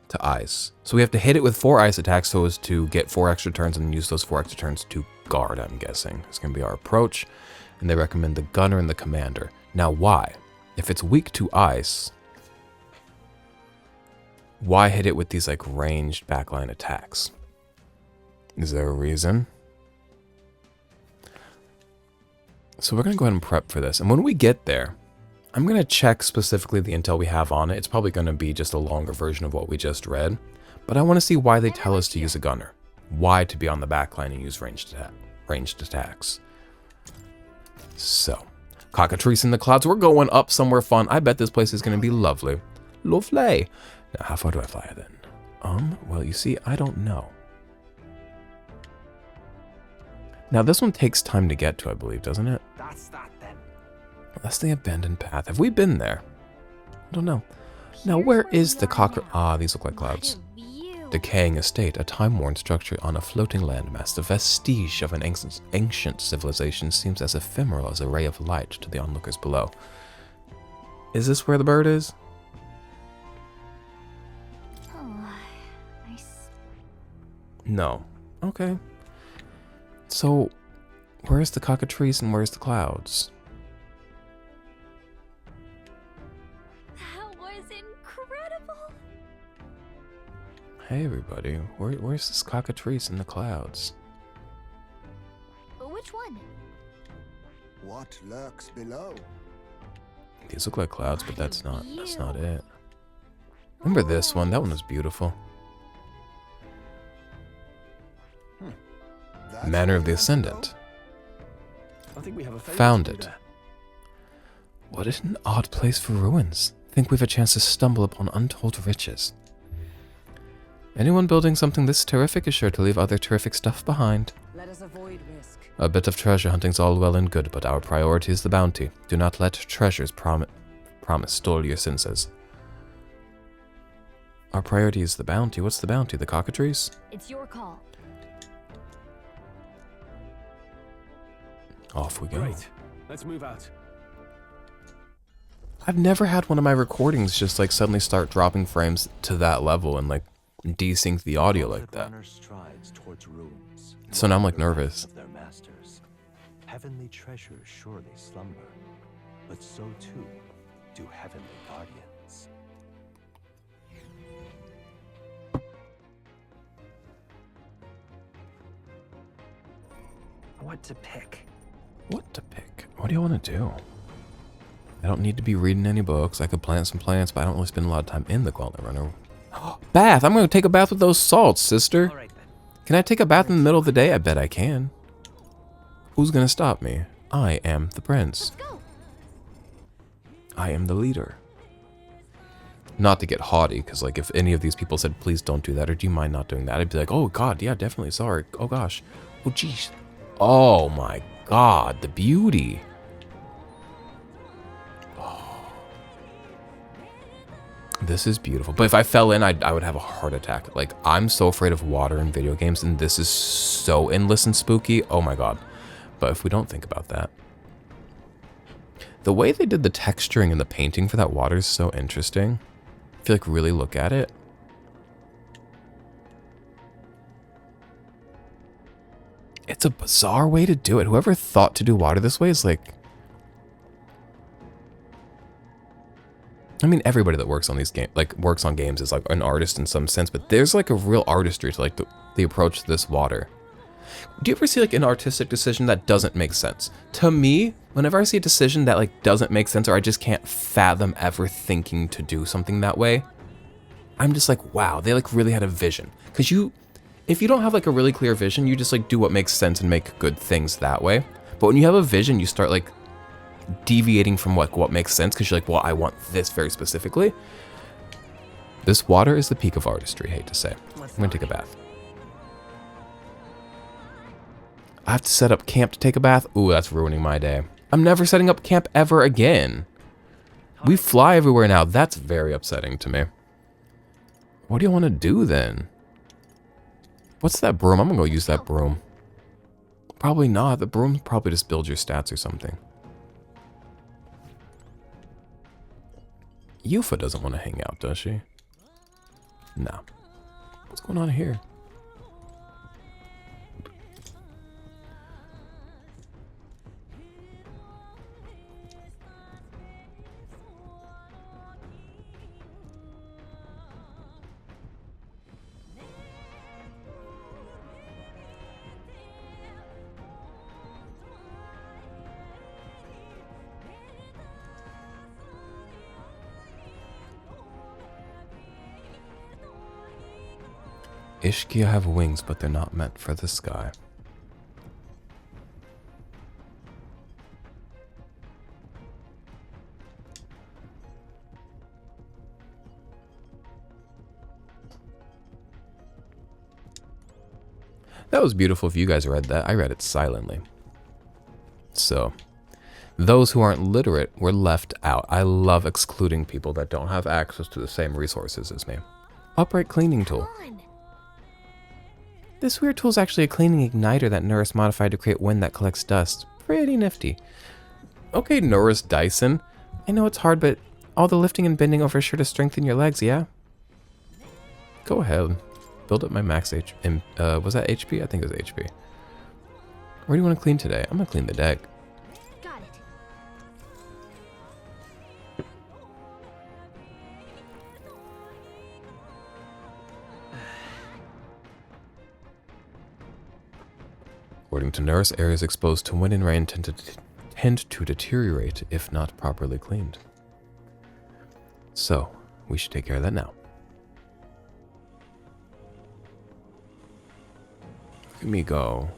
to ice. So we have to hit it with 4 ice attacks so as to get 4 extra turns and use those 4 extra turns to guard, I'm guessing. It's going to be our approach. And they recommend the gunner and the commander. Now why? If it's weak to ice, why hit it with these like ranged backline attacks? Is there a reason? So we're going to go ahead and prep for this. And when we get there, I'm going to check specifically the intel we have on it. It's probably going to be just a longer version of what we just read. But I want to see why they tell us to use a gunner. Why to be on the backline and use ranged attacks. So, cockatrice in the clouds. We're going up somewhere fun. I bet this place is going to be lovely. Lovely. Now, how far do I fly then? Well, you see, I don't know. Now, this one takes time to get to, I believe, doesn't it? That's that then. That's the abandoned path. Have we been there? I don't know. Now, where is the cocker? Ah, these look like clouds. Decaying estate, a time-worn structure on a floating landmass. The vestige of an ancient civilization seems as ephemeral as a ray of light to the onlookers below. Is this where the bird is? Oh, nice. No. Okay. So, where's the cockatrice and where's the clouds? That was incredible. Hey everybody, where's this cockatrice in the clouds? Which one? What lurks below? These look like clouds, but that's not it. Remember this one? That one was beautiful. Manor of the Ascendant. I think we have a favor Found to do it. there. What an odd place for ruins. Think we've a chance to stumble upon untold riches. Anyone building something this terrific is sure to leave other terrific stuff behind. Let us avoid risk. A bit of treasure hunting's all well and good, but our priority is the bounty. Do not let treasures promise stole your senses. Our priority is the bounty. What's the bounty? The cockatrice? It's your call. Off we go. Great. Let's move out. I've never had one of my recordings just like suddenly start dropping frames to that level and like desync the audio like that. So now I'm like nervous. Their masters. Heavenly treasures surely slumber, but so too do heavenly guardians. What to pick? What to pick? What do you want to do? I don't need to be reading any books. I could plant some plants, but I don't really spend a lot of time in the Gauntlet Runner. Bath! I'm going to take a bath with those salts, sister. All right then. Can I take a bath in the middle of the day? I bet I can. Who's going to stop me? I am the prince. Let's go. I am the leader. Not to get haughty, because like if any of these people said, please don't do that, or do you mind not doing that? I'd be like, oh god, yeah, definitely, sorry. Oh gosh. Oh jeez. Oh my god, the beauty. This is beautiful. But if I fell in, I would have a heart attack. Like, I'm so afraid of water in video games, and this is so endless and spooky. Oh my god. But if we don't think about that. The way they did the texturing and the painting for that water is so interesting. If you, like, really look at it. It's a bizarre way to do it. Whoever thought to do water this way is, like... I mean, everybody that works on these games, like works on games, is like an artist in some sense, but there's like a real artistry to like the approach to this water. Do you ever see like an artistic decision that doesn't make sense? To me, whenever I see a decision that like doesn't make sense, or I just can't fathom ever thinking to do something that way, I'm just like, wow, they like really had a vision. Because if you don't have like a really clear vision, you just like do what makes sense and make good things that way. But when you have a vision, you start like deviating from what makes sense, because you're like, well, I want this very specifically. This water is the peak of artistry, hate to say. I'm gonna take a bath. I have to set up camp to take a bath. Ooh, that's ruining my day. I'm never setting up camp ever again. We fly everywhere now. That's very upsetting to me. What do you want to do then? What's that broom? I'm gonna go use that broom. Probably not. The broom probably just builds your stats or something. Yufa doesn't want to hang out, does she? No. What's going on here? Ishkia have wings, but they're not meant for the sky. That was beautiful if you guys read that. I read it silently. So, those who aren't literate were left out. I love excluding people that don't have access to the same resources as me. Upright cleaning tool. This weird tool is actually a cleaning igniter that Nurse modified to create wind that collects dust. Pretty nifty. Okay, Nurse Dyson. I know it's hard, but all the lifting and bending over is sure to strengthen your legs, yeah? Go ahead. Build up my max HP. Was that HP? I think it was HP. Where do you want to clean today? I'm going to clean the deck. Got it. According to Nurse, areas exposed to wind and rain tend to deteriorate if not properly cleaned. So, we should take care of that now. Look at me go.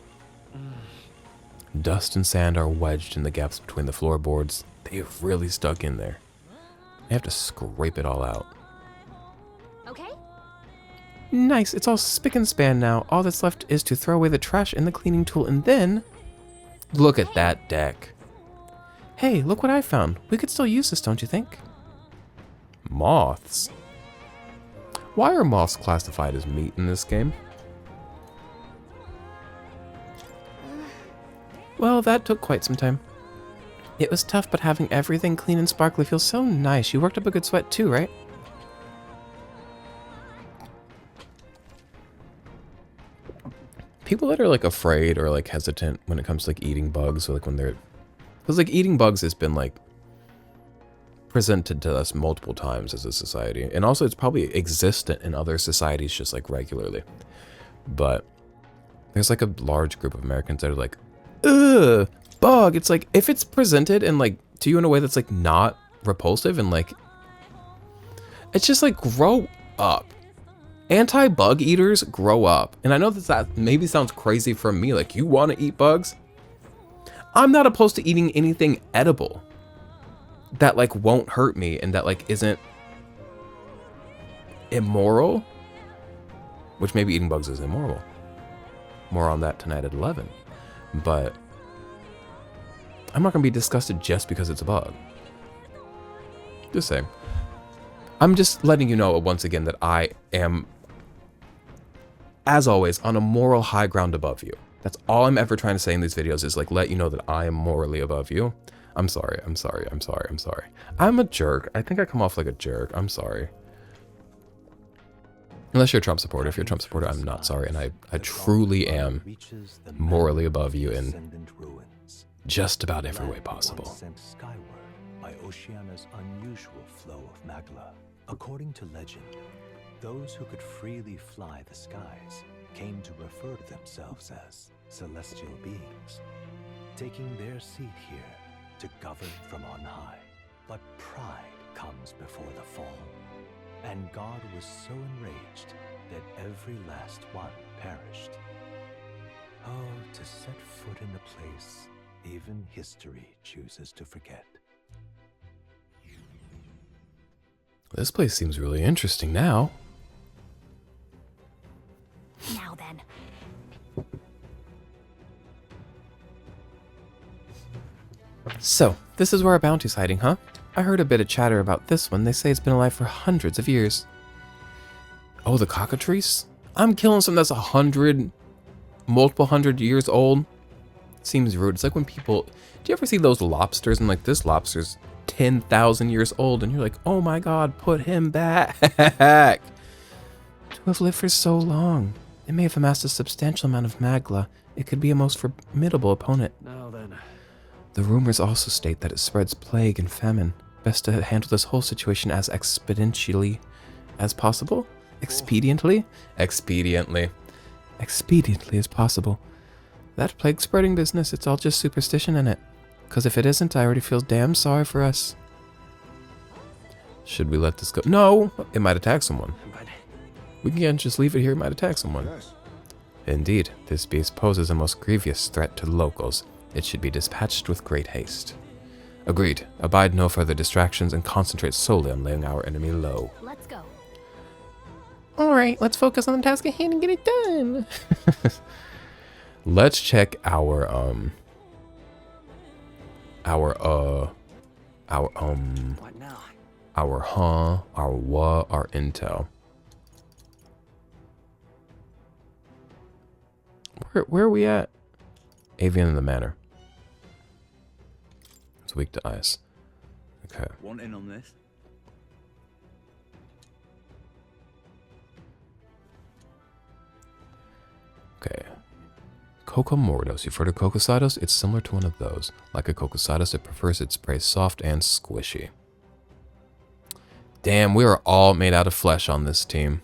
Dust and sand are wedged in the gaps between the floorboards. They've really stuck in there. I have to scrape it all out. Okay. Nice, it's all spick and span now. All that's left is to throw away the trash and the cleaning tool and then... Look at that deck. Hey, look what I found. We could still use this, don't you think? Moths? Why are moths classified as meat in this game? Well, that took quite some time. It was tough, but having everything clean and sparkly feels so nice. You worked up a good sweat too, right? People that are like afraid or like hesitant when it comes to like eating bugs, or like when they're... Because like eating bugs has been like presented to us multiple times as a society. And also it's probably existent in other societies just like regularly. But there's like a large group of Americans that are like, ugh, bug. It's like, if it's presented and like to you in a way that's like not repulsive and like, it's just like, grow up. Anti-bug eaters, grow up. And I know that maybe sounds crazy for me, like, you want to eat bugs? I'm not opposed to eating anything edible that like won't hurt me and that like isn't immoral, which maybe eating bugs is immoral. More on that tonight at 11. But I'm not gonna be disgusted just because it's a bug. Just saying. I'm just letting you know once again that I am, as always, on a moral high ground above you. That's all I'm ever trying to say in these videos, is like let you know that I am morally above you. I'm sorry, I'm sorry, I'm sorry, I'm sorry. I'm a jerk. I think I come off like a jerk. I'm sorry. Unless you're a Trump supporter. If you're a Trump supporter, I'm not sorry. And I truly am morally above you in just about every way possible. Sent skyward by Oceania's unusual flow of magla. According to legend, those who could freely fly the skies came to refer to themselves as celestial beings, taking their seat here to govern from on high. But pride comes before the fall, and God was so enraged that every last one perished. Oh, to set foot in a place even history chooses to forget. This place seems really interesting now. Now then. So, this is where our bounty's hiding, huh? I heard a bit of chatter about this one. They say it's been alive for hundreds of years. Oh, the cockatrice? I'm killing something that's multiple hundred years old. Seems rude. It's like when people... Do you ever see those lobsters and like, this lobster's 10,000 years old, and you're like, oh my god, put him back. To have lived for so long, it may have amassed a substantial amount of magla. It could be a most formidable opponent. Now then. The rumors also state that it spreads plague and famine. Best to handle this whole situation as expediently as possible? Expediently? Expediently. Expediently as possible. That plague spreading business, it's all just superstition in it. Because if it isn't, I already feel damn sorry for us. Should we let this go? No! It might attack someone. We can't just leave it here, it might attack someone. Yes. Indeed, this beast poses a most grievous threat to the locals. It should be dispatched with great haste. Agreed. Abide no further distractions and concentrate solely on laying our enemy low. Let's go. Alright, let's focus on the task at hand and get it done. Let's check our What now? our what, our intel. Where are we at? Avian in the Manor. It's weak to ice. Okay. Want in on this? Okay. Coco Mordos. You've heard of Cocosados? It's similar to one of those. Like a Cocosados, it prefers its prey soft and squishy. Damn, we are all made out of flesh on this team.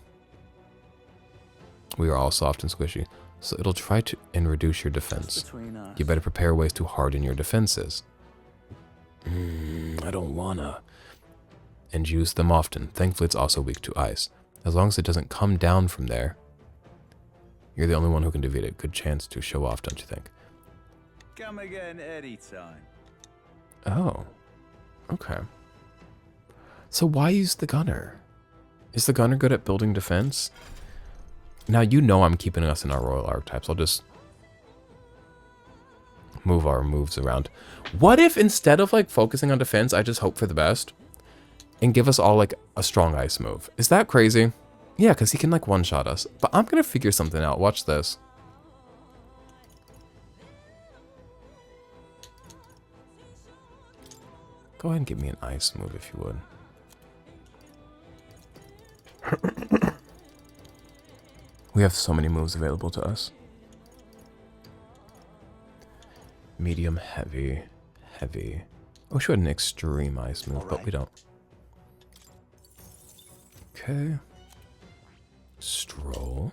We are all soft and squishy. So it'll try to reduce your defense. Between us. You better prepare ways to harden your defenses. I don't wanna. And use them often. Thankfully, it's also weak to ice. As long as it doesn't come down from there, you're the only one who can defeat it. Good chance to show off, don't you think? Come again anytime. Oh. Okay. So why use the gunner? Is the gunner good at building defense? Now you know I'm keeping us in our royal archetypes. I'll just move our moves around. What if instead of like focusing on defense, I just hope for the best and give us all like a strong ice move? Is that crazy? Yeah, because he can like one-shot us. But I'm going to figure something out. Watch this. Go ahead and give me an ice move if you would. We have so many moves available to us. Medium, heavy, heavy. I wish we had an extreme ice move, but we don't. Okay. Stroll.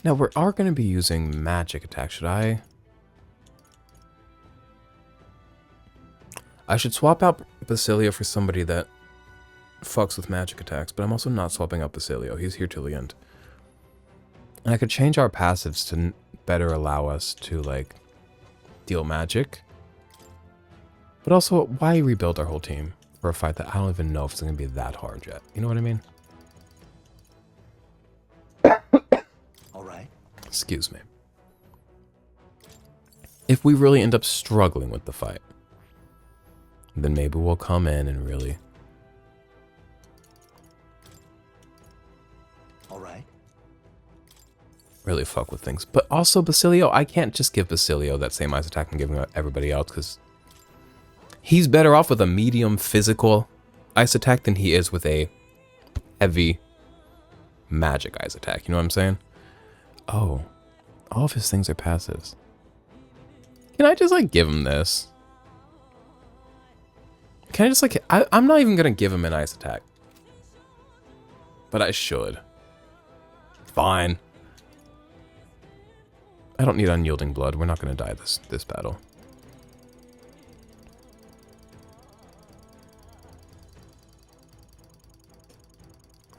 Now we are going to be using magic attack. Should I? I should swap out Basilio for somebody that fucks with magic attacks, but I'm also not swapping out Basilio. He's here till the end. And I could change our passives to better allow us to, like, deal magic. But also, why rebuild our whole team for a fight that I don't even know if it's going to be that hard yet? You know what I mean? All right. Excuse me. If we really end up struggling with the fight, then maybe we'll come in and really... really fuck with things. But also Basilio, I can't just give Basilio that same ice attack and give him everybody else, because he's better off with a medium physical ice attack than he is with a heavy magic ice attack. You know what I'm saying? Oh, all of his things are passives. Can I just like give him this? Can I just like, I'm not even gonna give him an ice attack, but I should. Fine. I don't need unyielding blood. We're not going to die this battle.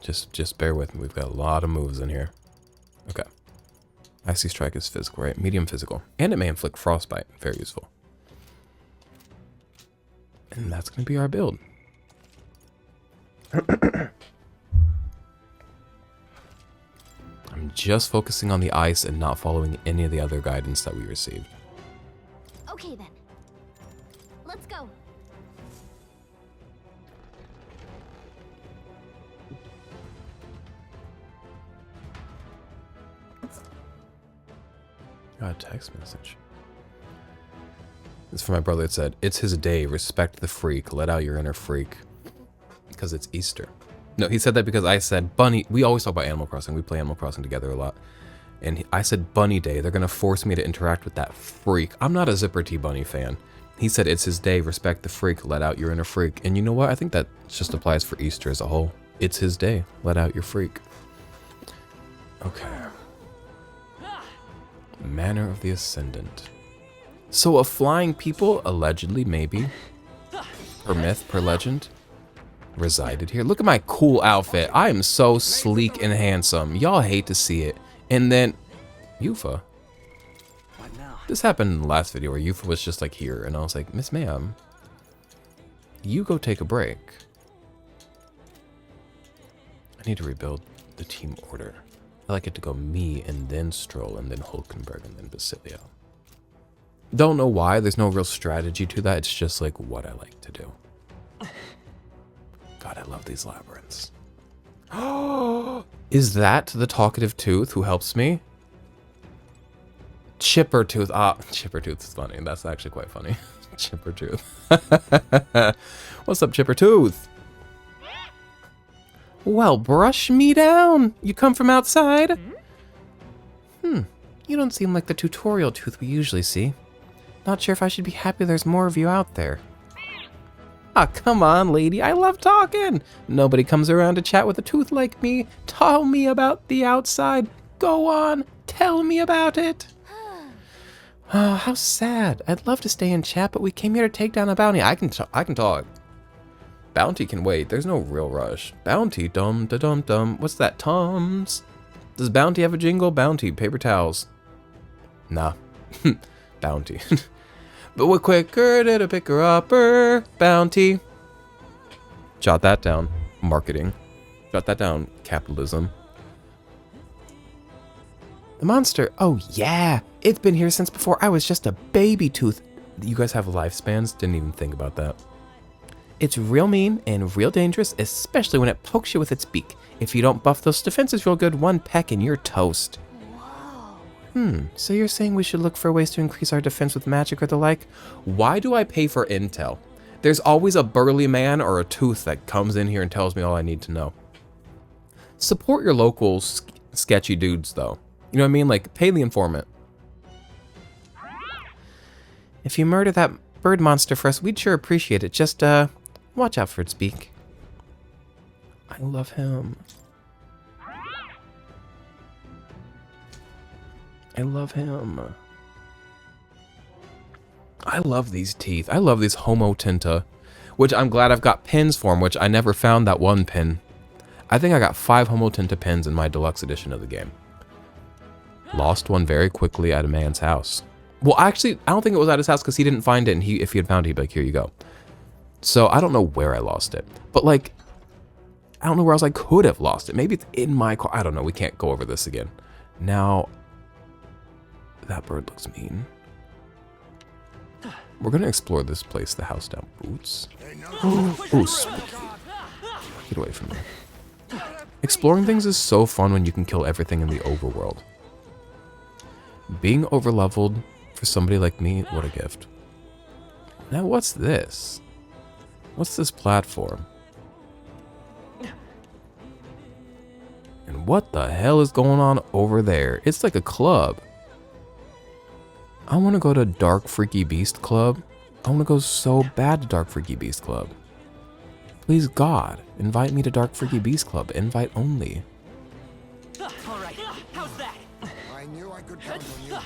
Just bear with me. We've got a lot of moves in here. Okay. Icy Strike is physical, right? Medium physical. And it may inflict frostbite. Very useful. And that's going to be our build. I'm just focusing on the ice and not following any of the other guidance that we received. Okay then. Let's go. Got a text message. It's from my brother. It said, "It's his day. Respect the freak. Let out your inner freak." Because it's Easter. No, he said that because I said bunny. We always talk about Animal Crossing. We play Animal Crossing together a lot. And I said bunny day. They're going to force me to interact with that freak. I'm not a Zipper T Bunny fan. He said it's his day. Respect the freak. Let out your inner freak. And you know what? I think that just applies for Easter as a whole. It's his day. Let out your freak. Okay. Manor of the Ascendant. So a flying people, allegedly, maybe, per myth, per legend, resided here. Look at my cool outfit. I am so sleek and handsome. Y'all hate to see it. And then, Yufa. What now? This happened in the last video where Yufa was just like here, and I was like, Miss Ma'am, you go take a break. I need to rebuild the team order. I like it to go me, and then Stroll, and then Hulkenberg, and then Basilio. Don't know why. There's no real strategy to that. It's just like what I like to do. God, I love these labyrinths. Is that the talkative tooth who helps me? Chipper Tooth. Ah, Chipper Tooth is funny. That's actually quite funny. Chipper Tooth. What's up, Chipper Tooth? Well, brush me down. You come from outside? You don't seem like the tutorial tooth we usually see. Not sure if I should be happy there's more of you out there. Ah, come on, lady. I love talking. Nobody comes around to chat with a tooth like me. Tell me about the outside. Go on. Tell me about it. Oh, how sad. I'd love to stay and chat, but we came here to take down a bounty. I can talk. Bounty can wait. There's no real rush. Bounty, dum-da-dum-dum. What's that, Tums? Does Bounty have a jingle? Bounty, paper towels. Nah. Bounty. But we're quicker to pick her upper. Bounty. Jot that down. Marketing. Shut that down, capitalism. The monster. Oh, yeah. It's been here since before I was just a baby tooth. You guys have lifespans? Didn't even think about that. It's real mean and real dangerous, especially when it pokes you with its beak. If you don't buff those defenses real good, one peck and you're toast. So you're saying we should look for ways to increase our defense with magic or the like? Why do I pay for intel? There's always a burly man or a tooth that comes in here and tells me all I need to know. Support your local sketchy dudes, though. You know what I mean? Like, pay the informant. If you murder that bird monster for us, we'd sure appreciate it. Just, watch out for its beak. I love him. I love him. I love these teeth. I love these Homo Tinta, which I'm glad I've got pins for him, which I never found that one pin. I think I got 5 Homo Tinta pins in my deluxe edition of the game. Lost one very quickly at a man's house. Well, actually, I don't think it was at his house because he didn't find it, and if he had found it, he'd be like, here you go. So I don't know where I lost it. But, like, I don't know where else I could have lost it. Maybe it's in my car. I don't know. We can't go over this again. Now, that bird looks mean. We're going to explore this place, the house down. Boots. Ooh, spooky. Get away from me. Exploring things is so fun when you can kill everything in the overworld. Being overleveled for somebody like me, what a gift. Now, what's this? What's this platform? And what the hell is going on over there? It's like a club. I want to go to Dark Freaky Beast Club. I want to go so bad to Dark Freaky Beast Club. Please, God, invite me to Dark Freaky Beast Club. Invite only. All right, how's that? I knew I could count on you.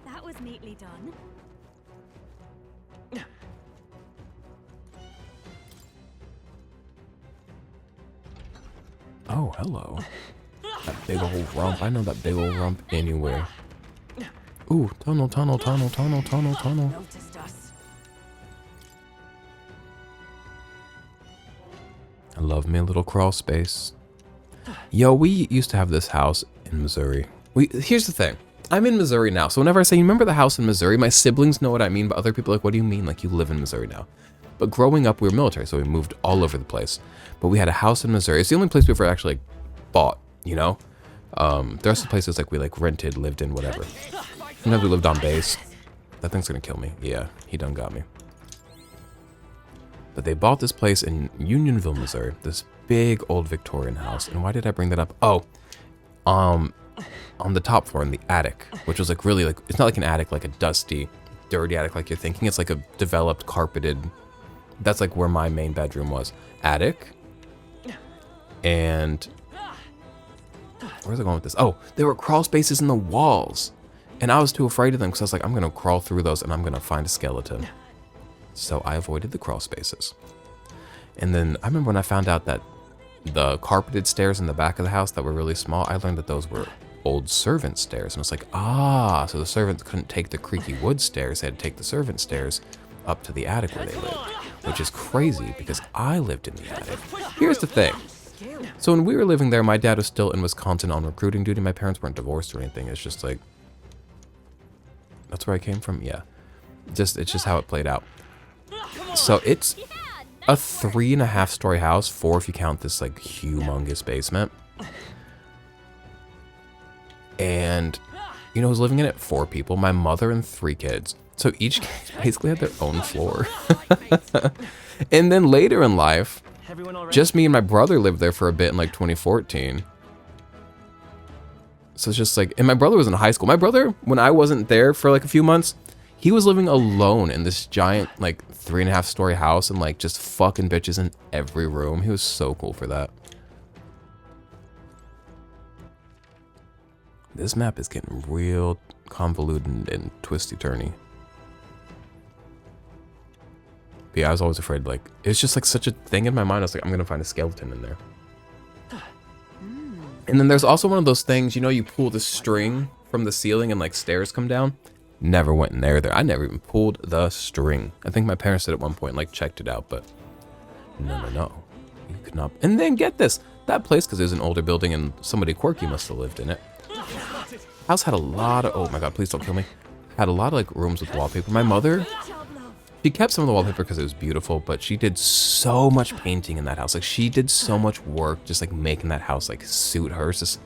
That was neatly done. Oh, hello. That big old rump. I know that big old rump anywhere. Ooh, tunnel, tunnel, tunnel, tunnel, tunnel, tunnel. Noticed us. I love me a little crawl space. Yo, we used to have this house in Missouri. Here's the thing. I'm in Missouri now, so whenever I say, you remember the house in Missouri? My siblings know what I mean, but other people are like, what do you mean? Like, you live in Missouri now. But growing up, we were military, so we moved all over the place. But we had a house in Missouri. It's the only place we ever actually bought, you know? The rest of the places, like, we, like, rented, lived in, whatever. Sometimes we lived on base. That thing's gonna kill me. Yeah, he done got me. But they bought this place in Unionville, Missouri. This big old Victorian house. And why did I bring that up? Oh, on the top floor in the attic, which was like really like, it's not like an attic, like a dusty, dirty attic like you're thinking. It's like a developed, carpeted, that's like where my main bedroom was. Attic. And where's I going with this? Oh, there were crawl spaces in the walls. And I was too afraid of them because I was like, I'm going to crawl through those and I'm going to find a skeleton. So I avoided the crawl spaces. And then I remember when I found out that the carpeted stairs in the back of the house that were really small, I learned that those were old servant stairs. And I was like, ah, so the servants couldn't take the creaky wood stairs. They had to take the servant stairs up to the attic where they lived, which is crazy because I lived in the attic. Here's the thing. So when we were living there, my dad was still in Wisconsin on recruiting duty. My parents weren't divorced or anything. It's just like, that's where I came from. Yeah. It's just how it played out. So it's a 3.5-story house, 4 if you count this like humongous basement. And you know who's living in it? 4 people, my mother and 3 kids. So each kid basically had their own floor. And then later in life, just me and my brother lived there for a bit in like 2014. So it's just like, and my brother was in high school. My brother, when I wasn't there for like a few months, he was living alone in this giant like 3.5-story house and like just fucking bitches in every room. He was so cool for that. This map is getting real convoluted and twisty-turny. But yeah, I was always afraid, like, it's just like such a thing in my mind. I was like, I'm gonna find a skeleton in there. And then there's also one of those things, you know, you pull the string from the ceiling and like stairs come down. Never went in there. I never even pulled the string. I think my parents did at one point, like checked it out, but No, no, no. You could not. And then get this. That place, because it was an older building and somebody quirky must have lived in it. House had a lot of, oh my god, please don't kill me. Had a lot of like rooms with wallpaper. My mother, she kept some of the wallpaper because it was beautiful, but she did so much painting in that house. Like she did so much work just like making that house like suit her. Just,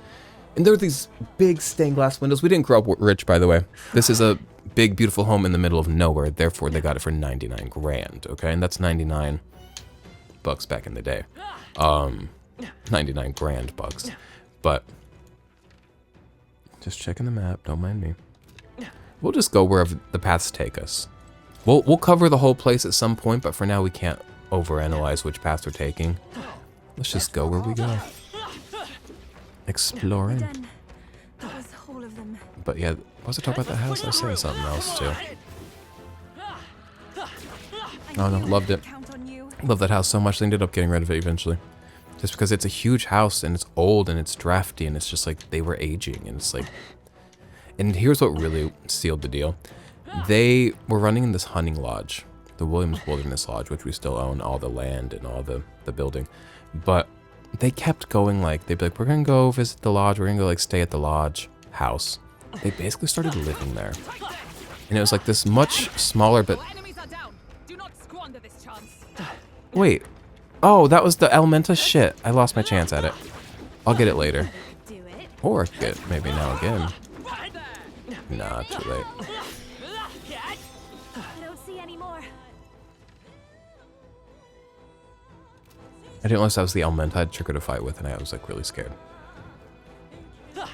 and there were these big stained glass windows. We didn't grow up rich, by the way. This is a big, beautiful home in the middle of nowhere. Therefore, they got it for 99 grand. Okay, and that's 99 bucks back in the day. 99 grand bucks. But just checking the map. Don't mind me. We'll just go wherever the paths take us. We'll cover the whole place at some point, but for now we can't overanalyze which paths we're taking. Let's just go where we go. Exploring. That was all of them. But yeah, was I talking about the house? I was saying something else too. Oh no, loved it. Count on you. Love that house so much, they ended up getting rid of it eventually. Just because it's a huge house and it's old and it's drafty and it's just like they were aging and it's like... And here's what really sealed the deal. They were running in this hunting lodge, the Williams Wilderness Lodge, which we still own all the land and all the building. But they kept going like, they'd be like, we're going to go visit the lodge. We're going to go like stay at the lodge house. They basically started living there. And it was like this much smaller, but... Wait. Oh, that was the Elementa? Shit. I lost my chance at it. I'll get it later. Do it. Or I could get maybe now again. Nah, too late. I don't see any more. I didn't realize that was the Elementa I had Trigger to fight with, and I was like really scared. But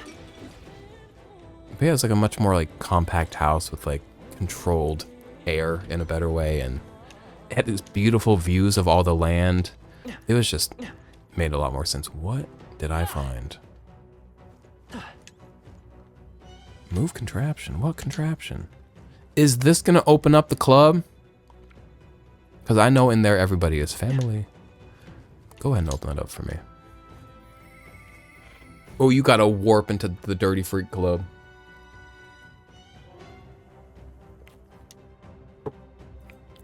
yeah, it's like a much more like compact house with like controlled air in a better way, and it had these beautiful views of all the land. It was just made a lot more sense. What did I find? Move contraption. What contraption? Is this gonna open up the club? Because I know in there everybody is family. Go ahead and open that up for me. Oh, you gotta warp into the Dirty Freak Club.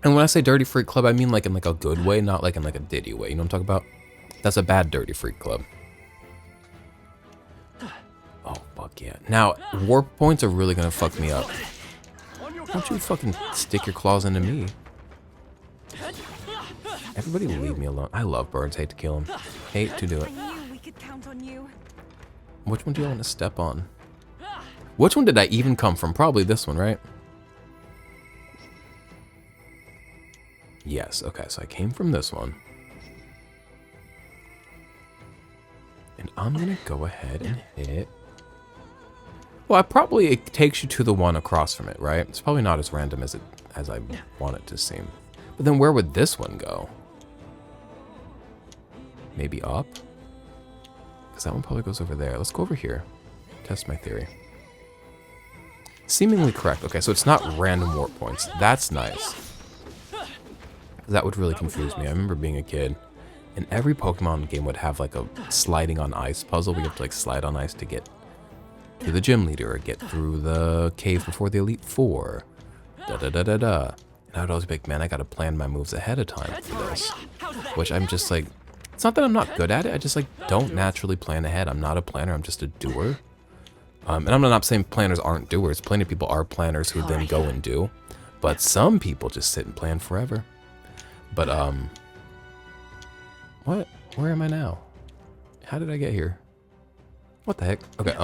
And when I say Dirty Freak Club, I mean like in like a good way, not like in like a Diddy way. You know what I'm talking about? That's a bad Dirty Freak Club. Oh, fuck yeah. Now, warp points are really gonna fuck me up. Don't you fucking stick your claws into me. Everybody leave me alone. I love birds. Hate to kill them. Hate to do it. I knew we could count on you. Which one do you want to step on? Which one did I even come from? Probably this one, right? Yes. Okay, so I came from this one. And I'm going to go ahead and hit... Well, it takes you to the one across from it, right? It's probably not as random as I want it to seem. But then where would this one go? Maybe up? Because that one probably goes over there. Let's go over here. Test my theory. Seemingly correct. Okay, so it's not random warp points. That's nice. That would really confuse me. I remember being a kid, and every Pokemon game would have like a sliding on ice puzzle. We have to like slide on ice to get to the gym leader or get through the cave before the Elite Four. Da-da-da-da-da. And I would always be like, man, I gotta plan my moves ahead of time for this. Which I'm just like, it's not that I'm not good at it, I just like don't naturally plan ahead. I'm not a planner, I'm just a doer. And I'm not saying planners aren't doers. Plenty of people are planners who then go and do. But some people just sit and plan forever. But, what? Where am I now? How did I get here? What the heck? Okay,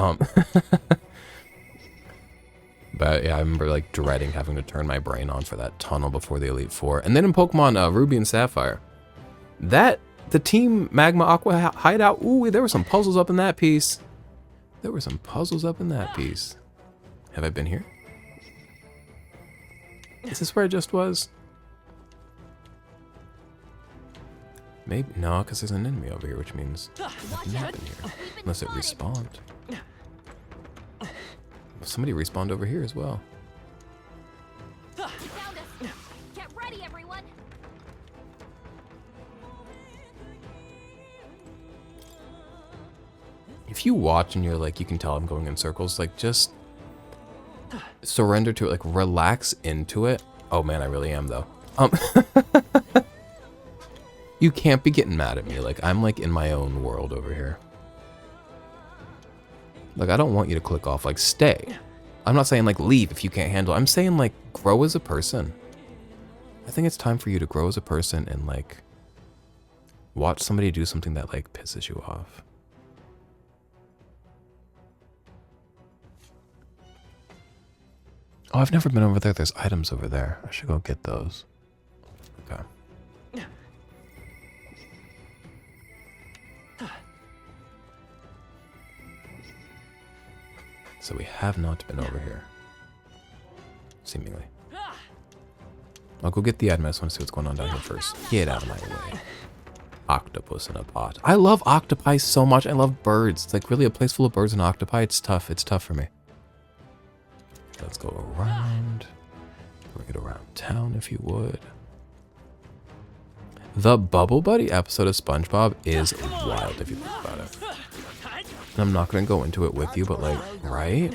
But yeah, I remember like dreading having to turn my brain on for that tunnel before the Elite Four. And then in Pokemon Ruby and Sapphire, the Team Magma Aqua hideout, ooh, there were some puzzles up in that piece. There were some puzzles up in that piece. Have I been here? Is this where I just was? Maybe, no, because there's an enemy over here, which means nothing happened here. Unless it respawned. Somebody respawned over here as well. You found us. Get ready, everyone. If you watch and you're like, you can tell I'm going in circles, like just surrender to it, like relax into it. Oh man, I really am though. You can't be getting mad at me. Like, I'm like in my own world over here. Like, I don't want you to click off. Like, stay. I'm not saying like leave if you can't handle it. I'm saying like grow as a person. I think it's time for you to grow as a person and like watch somebody do something that like pisses you off. Oh, I've never been over there. There's items over there. I should go get those. Okay. So we have not been over here. Seemingly. I'll go get the item. I just want to see what's going on down here first. Get out of my way. Octopus in a pot. I love octopi so much. I love birds. It's like really a place full of birds and octopi. It's tough. It's tough for me. Let's go around. Bring it around town if you would. The Bubble Buddy episode of SpongeBob is wild if you think about it. And I'm not going to go into it with you, but like, right?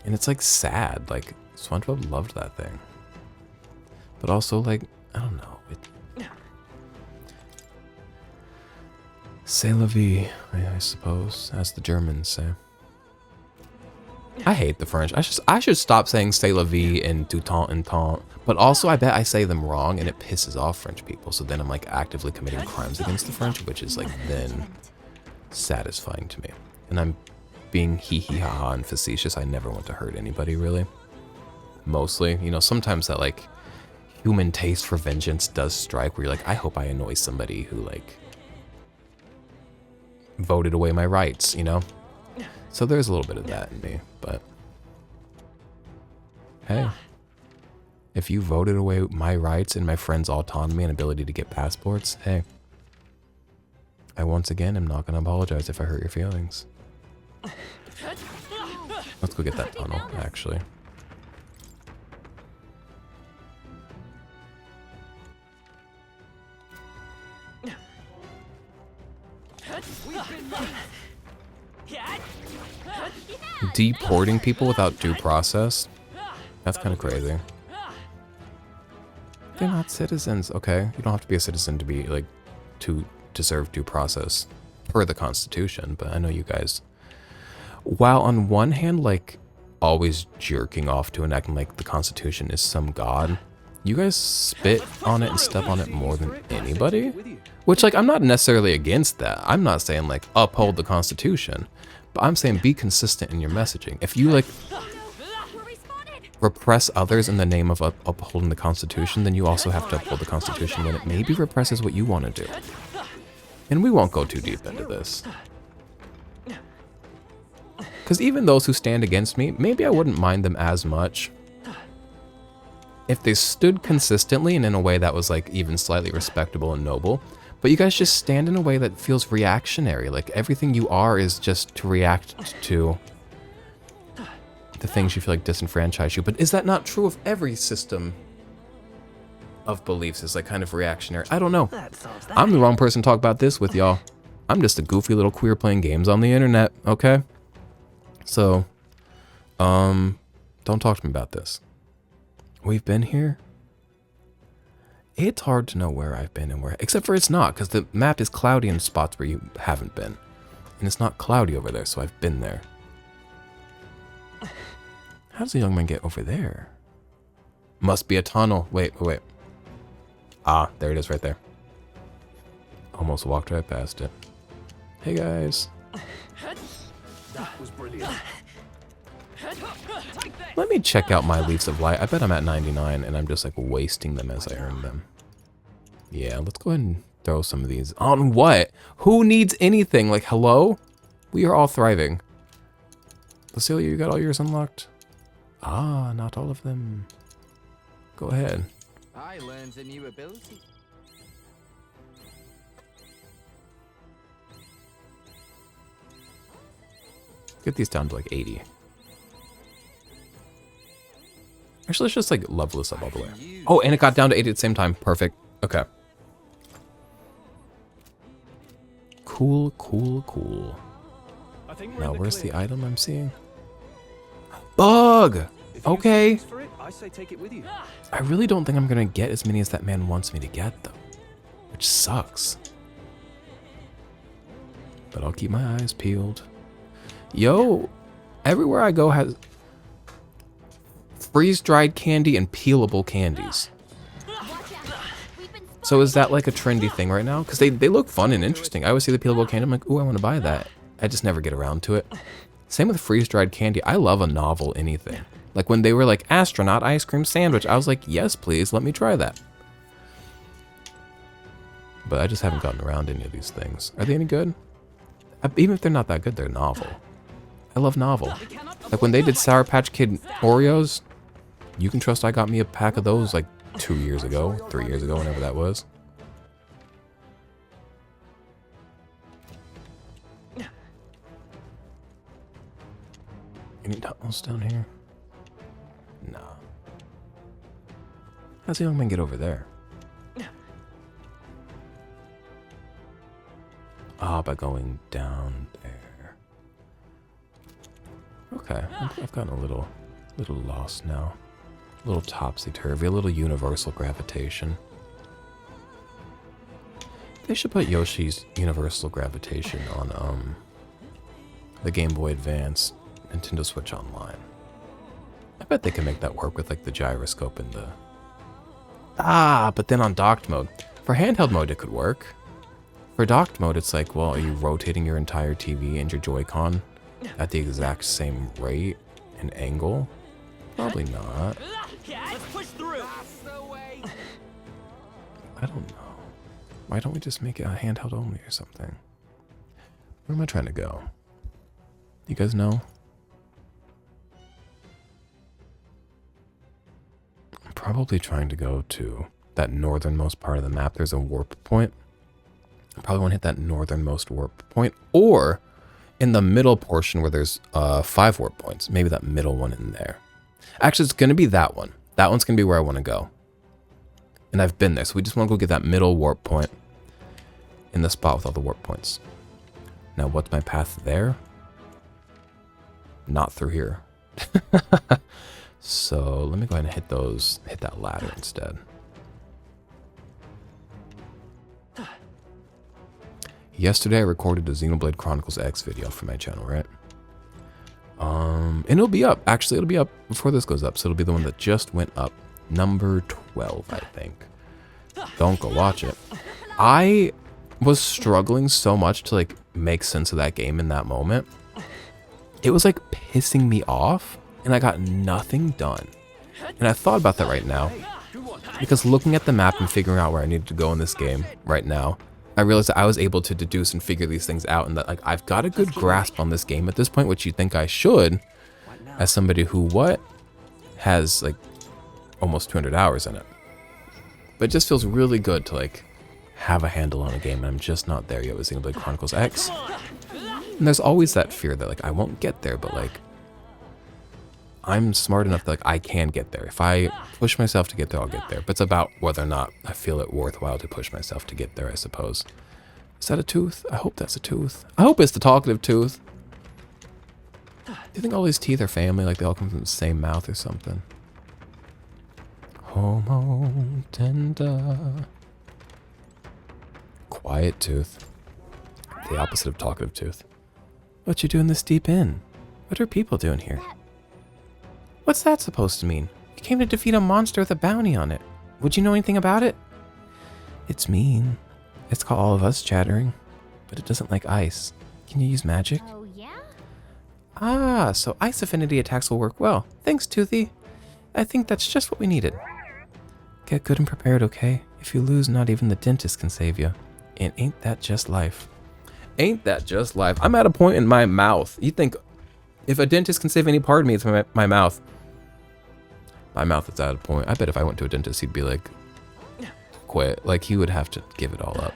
And it's like sad. Like, SpongeBob loved that thing. But also, like, I don't know. C'est la vie, I suppose, as the Germans say. I hate the French. I should stop saying c'est la vie and du temps and temps. But also, I bet I say them wrong, and it pisses off French people. So then I'm like actively committing crimes against the French, which is like then satisfying to me. And I'm being hee-hee-ha-ha and facetious. I never want to hurt anybody, really. Mostly, you know, sometimes that like human taste for vengeance does strike where you're like, I hope I annoy somebody who like voted away my rights, you know? So there's a little bit of that in me, but hey, if you voted away my rights and my friend's autonomy and ability to get passports, hey, I once again am not going to apologize if I hurt your feelings. Let's go get that tunnel, actually. Deporting people without due process? That's kind of crazy. They're not citizens. Okay, you don't have to be a citizen to be like to serve due process per the Constitution, but I know you guys, while on one hand like always jerking off to and acting like the Constitution is some god, you guys spit on it and step on it more than anybody, which like I'm not necessarily against that. I'm not saying like uphold the Constitution, but I'm saying be consistent in your messaging. If you like repress others in the name of upholding the Constitution, then you also have to uphold the Constitution when it maybe represses what you want to do. And we won't go too deep into this. Because even those who stand against me, maybe I wouldn't mind them as much if they stood consistently and in a way that was like even slightly respectable and noble. But you guys just stand in a way that feels reactionary. Like everything you are is just to react to the things you feel like disenfranchise you. But is that not true of every system of beliefs? Is like kind of reactionary? I don't know. I'm the wrong person to talk about this with y'all. I'm just a goofy little queer playing games on the internet, okay? So, don't talk to me about this. We've been here. It's hard to know where I've been and where, except for it's not, because the map is cloudy in spots where you haven't been. And it's not cloudy over there, so I've been there. How does a young man get over there? Must be a tunnel. Wait. Ah, there it is right there. Almost walked right past it. Hey guys. That was brilliant. Let me check out my Leaves of Light. I bet I'm at 99 and I'm just like wasting them as I earn them. Yeah, let's go ahead and throw some of these. On what? Who needs anything? Like, hello? We are all thriving. Lucilia, you got all yours unlocked? Ah, not all of them. Go ahead. I learned a new ability. Get these down to like 80. Actually, let's just like level this up all the way. Oh, and it got down to 80 at the same time. Perfect. Okay. Cool. Now, where's the item I'm seeing? Bug! Okay. I say take it with you. I really don't think I'm gonna get as many as that man wants me to get, though. which sucks. But I'll keep my eyes peeled. Yo, everywhere I go has freeze-dried candy and peelable candies. So is that like a trendy thing right now? Because they look fun and interesting. I always see the peelable candy. I'm like, ooh, I want to buy that. I just never get around to it. Same with freeze-dried candy. I love a novel anything. Like when they were like astronaut ice cream sandwich, I was like, yes, please, let me try that. But I just haven't gotten around to any of these things. Are they any good? Even if they're not that good, they're novel. I love novel. Like when they did Sour Patch Kid Oreos, you can trust I got me a pack of those like 2 years ago, 3 years ago, whenever that was. Any tunnels down here? No. How's the young man get over there? Ah, by going down there. Okay, I've gotten a little lost now. A little topsy-turvy, a little universal gravitation. They should put Yoshi's universal gravitation on the Game Boy Advance, Nintendo Switch Online. I bet they can make that work with like the gyroscope and the... Ah, but then on docked mode. For handheld mode it could work. For docked mode it's like, well, are you rotating your entire TV and your Joy-Con at the exact same rate and angle? Probably not. Let's push through. I don't know. Why don't we just make it a handheld only or something? Where am I trying to go? You guys know? I'm probably trying to go to that northernmost part of the map. There's a warp point. I probably want to hit that northernmost warp point, or in the middle portion where there's 5 warp points. Maybe that middle one in there. Actually, it's going to be that one. That one's going to be where I want to go. And I've been there, so we just want to go get that middle warp point in the spot with all the warp points. Now, what's my path there? Not through here. So let me go ahead and hit that ladder instead. Yesterday I recorded a Xenoblade Chronicles X video for my channel, right? And it'll be up. Actually, it'll be up before this goes up, so it'll be the one that just went up. Number 12, I think. Don't go watch it. I was struggling so much to like make sense of that game in that moment. It was like pissing me off, and I got nothing done. And I thought about that right now, because looking at the map and figuring out where I needed to go in this game right now, I realized that I was able to deduce and figure these things out, and that like I've got a good grasp on this game at this point, which you think I should, as somebody who has like almost 200 hours in it. But it just feels really good to like have a handle on a game, and I'm just not there yet with Xenoblade Chronicles X. And there's always that fear that like I won't get there, but like I'm smart enough that like I can get there. If I push myself to get there, I'll get there. But it's about whether or not I feel it worthwhile to push myself to get there, I suppose. Is that a tooth? I hope that's a tooth. I hope it's the talkative tooth. Do you think all these teeth are family? Like they all come from the same mouth or something? Homo tender. Quiet tooth. The opposite of talkative tooth. What you doing this deep in? What are people doing here? What's that supposed to mean? You came to defeat a monster with a bounty on it. Would you know anything about it? It's mean. It's got all of us chattering, but it doesn't like ice. Can you use magic? Oh, yeah? Ah, so ice affinity attacks will work well. Thanks, Toothy. I think that's just what we needed. Get good and prepared, okay? If you lose, not even the dentist can save you. And ain't that just life? Ain't that just life? I'm at a point in my mouth. You think if a dentist can save any part of me, it's my mouth. My mouth is at a point. I bet if I went to a dentist, he'd be like, quit. Like, he would have to give it all up.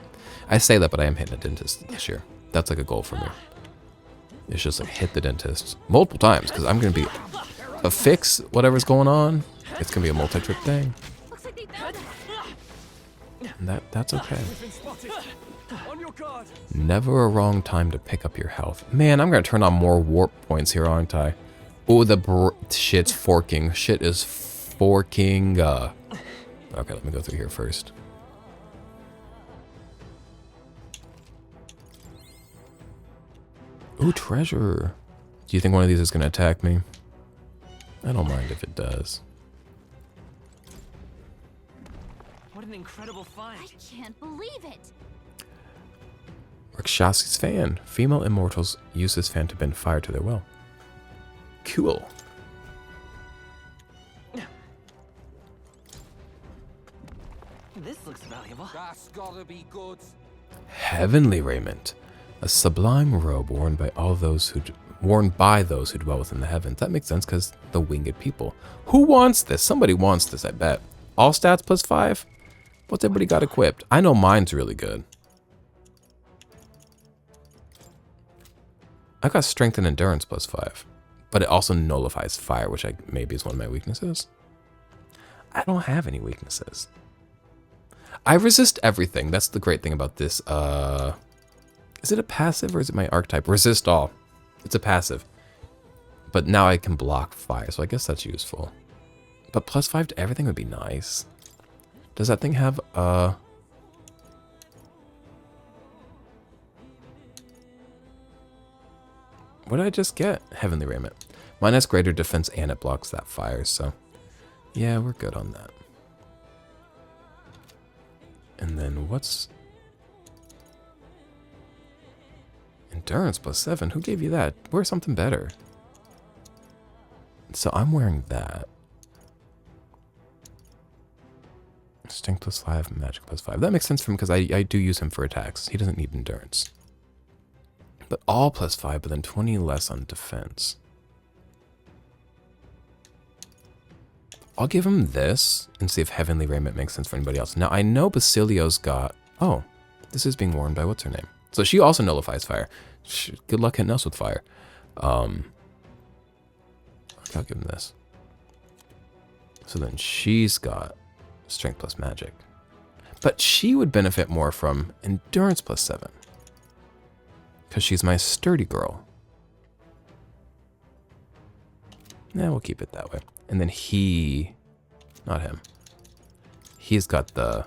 I say that, but I am hitting a dentist this year. That's like a goal for me. It's just like hit the dentist multiple times, because I'm going to be a fix whatever's going on. It's going to be a multi-trip thing. Looks like they found us. And that's okay. Never a wrong time to pick up your health. Man, I'm going to turn on more warp points here, aren't I? Oh, shit's forking. Shit is forking. Okay, let me go through here first. Ooh, treasure. Do you think one of these is going to attack me? I don't mind if it does. What an incredible find. I can't believe it. Rakshasi's fan. Female immortals use this fan to bend fire to their will. Cool. This looks valuable. That's gotta be good. Heavenly raiment. A sublime robe worn by those who dwell within the heavens. That makes sense because the winged people. Who wants this? Somebody wants this, I bet. All stats plus 5? What's everybody got equipped? I know mine's really good. I got strength and endurance plus 5. But it also nullifies fire, which maybe is one of my weaknesses. I don't have any weaknesses. I resist everything. That's the great thing about this. Is it a passive or is it my archetype? Resist all. It's a passive. But now I can block fire, so I guess that's useful. But plus 5 to everything would be nice. Does that thing have what did I just get? Heavenly raiment. Mine has greater defense and it blocks that fire, so yeah, we're good on that. And then what's endurance plus 7? Who gave you that? Wear something better. So I'm wearing that. Strength plus 5, magic plus 5. That makes sense for him because I do use him for attacks. He doesn't need endurance. But all plus 5, but then 20 less on defense. I'll give him this and see if Heavenly Raiment makes sense for anybody else. Now, I know Basilio's got... Oh, this is being worn by what's her name? So she also nullifies fire. Good luck hitting us with fire. I'll give him this. So then she's got strength plus magic. But she would benefit more from endurance plus 7. Because she's my sturdy girl. Yeah, we'll keep it that way. And then he, not him, he's got the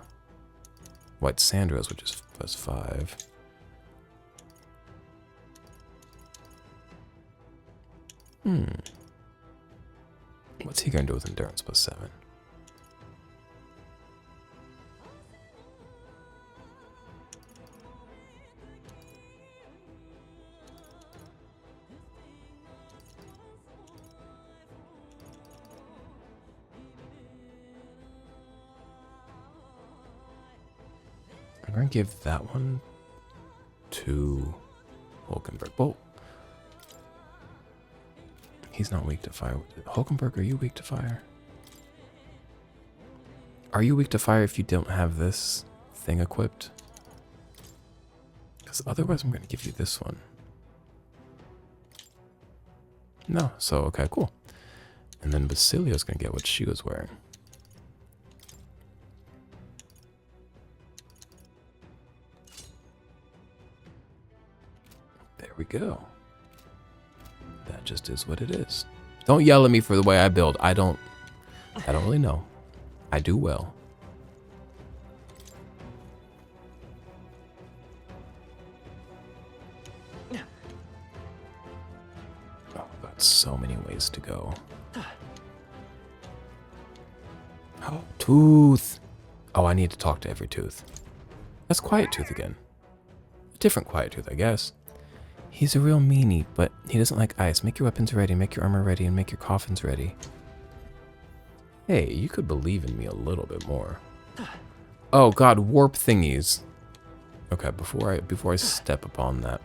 white sandals, which is plus 5. What's he going to do with endurance plus 7? I'm going to give that one to Hulkenberg. Well, he's not weak to fire. Hulkenberg, are you weak to fire? Are you weak to fire if you don't have this thing equipped? Because otherwise I'm going to give you this one. No, so okay, cool. And then Basilio's going to get what she was wearing. There we go. That just is what it is. Don't yell at me for the way I build. I don't really know. I do well. Oh, got so many ways to go. Oh, tooth. Oh, I need to talk to every tooth. That's Quiet Tooth again. A different Quiet Tooth, I guess. He's a real meanie, but he doesn't like ice. Make your weapons ready, make your armor ready, and make your coffins ready. Hey, you could believe in me a little bit more. Oh god, warp thingies. Okay, before I step upon that,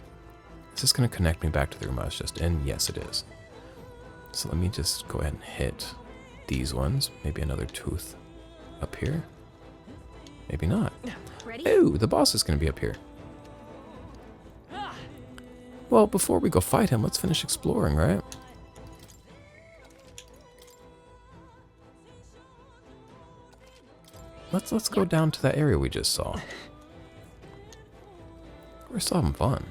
is this gonna connect me back to the room I was just in? Yes, it is. So let me just go ahead and hit these ones. Maybe another tooth up here. Maybe not. Ready? Ooh, the boss is gonna be up here. Well, before we go fight him, let's finish exploring, right? Let's go down to that area we just saw. We're still having fun.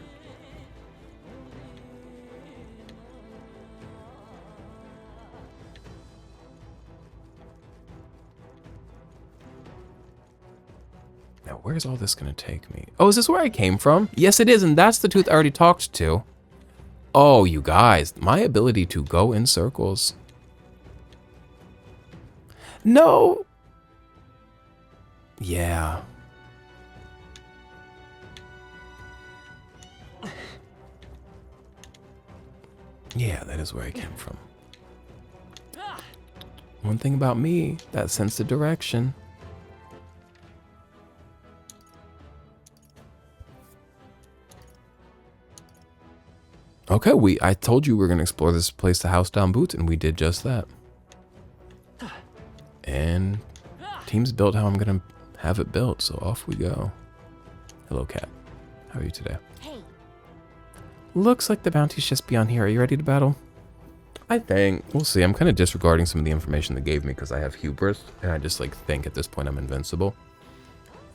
Now, where's all this gonna take me? Oh, is this where I came from? Yes, it is, and that's the tooth I already talked to. Oh, you guys, my ability to go in circles. No. Yeah. Yeah, that is where I came from. One thing about me, that sense of direction. Okay, I told you we were going to explore this place, the house down boots, and we did just that. And team's built how I'm going to have it built, so off we go. Hello, cat. How are you today? Hey, Looks like the bounty's just beyond here. Are you ready to battle? I think. We'll see. I'm kind of disregarding some of the information they gave me because I have hubris, and I just like think at this point I'm invincible.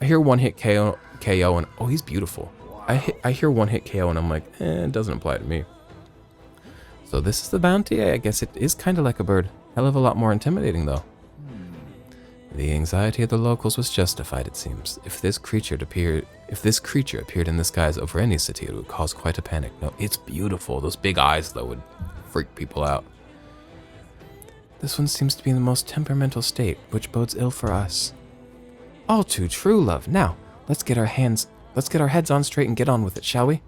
I hear one hit KO and oh, he's beautiful. I hear one hit KO and I'm like, it doesn't apply to me. So this is the bounty. I guess it is kind of like a bird. Hell of a lot more intimidating though. The anxiety of the locals was justified, it seems. If this creature appeared in the skies over any city, it would cause quite a panic. No, it's beautiful. Those big eyes though would freak people out. This one seems to be in the most temperamental state, which bodes ill for us. All too true, love. Now, let's get our heads on straight and get on with it, shall we?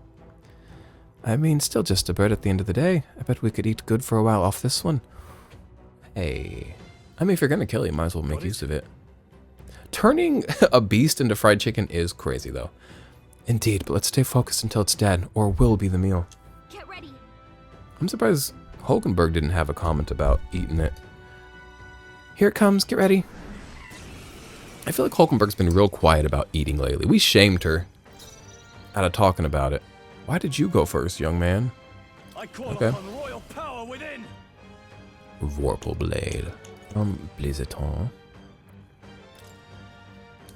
I mean, still just a bird at the end of the day. I bet we could eat good for a while off this one. Hey. I mean, if you're gonna kill it, you might as well make use of it. Turning a beast into fried chicken is crazy, though. Indeed, but let's stay focused until it's dead, or will be the meal. get ready. I'm surprised Hulkenberg didn't have a comment about eating it. Here it comes, get ready. I feel like Hulkenberg's been real quiet about eating lately. We shamed her out of talking about it. Why did you go first, young man? I call Okay. upon royal power within. Vorpal Blade. Blizzardon.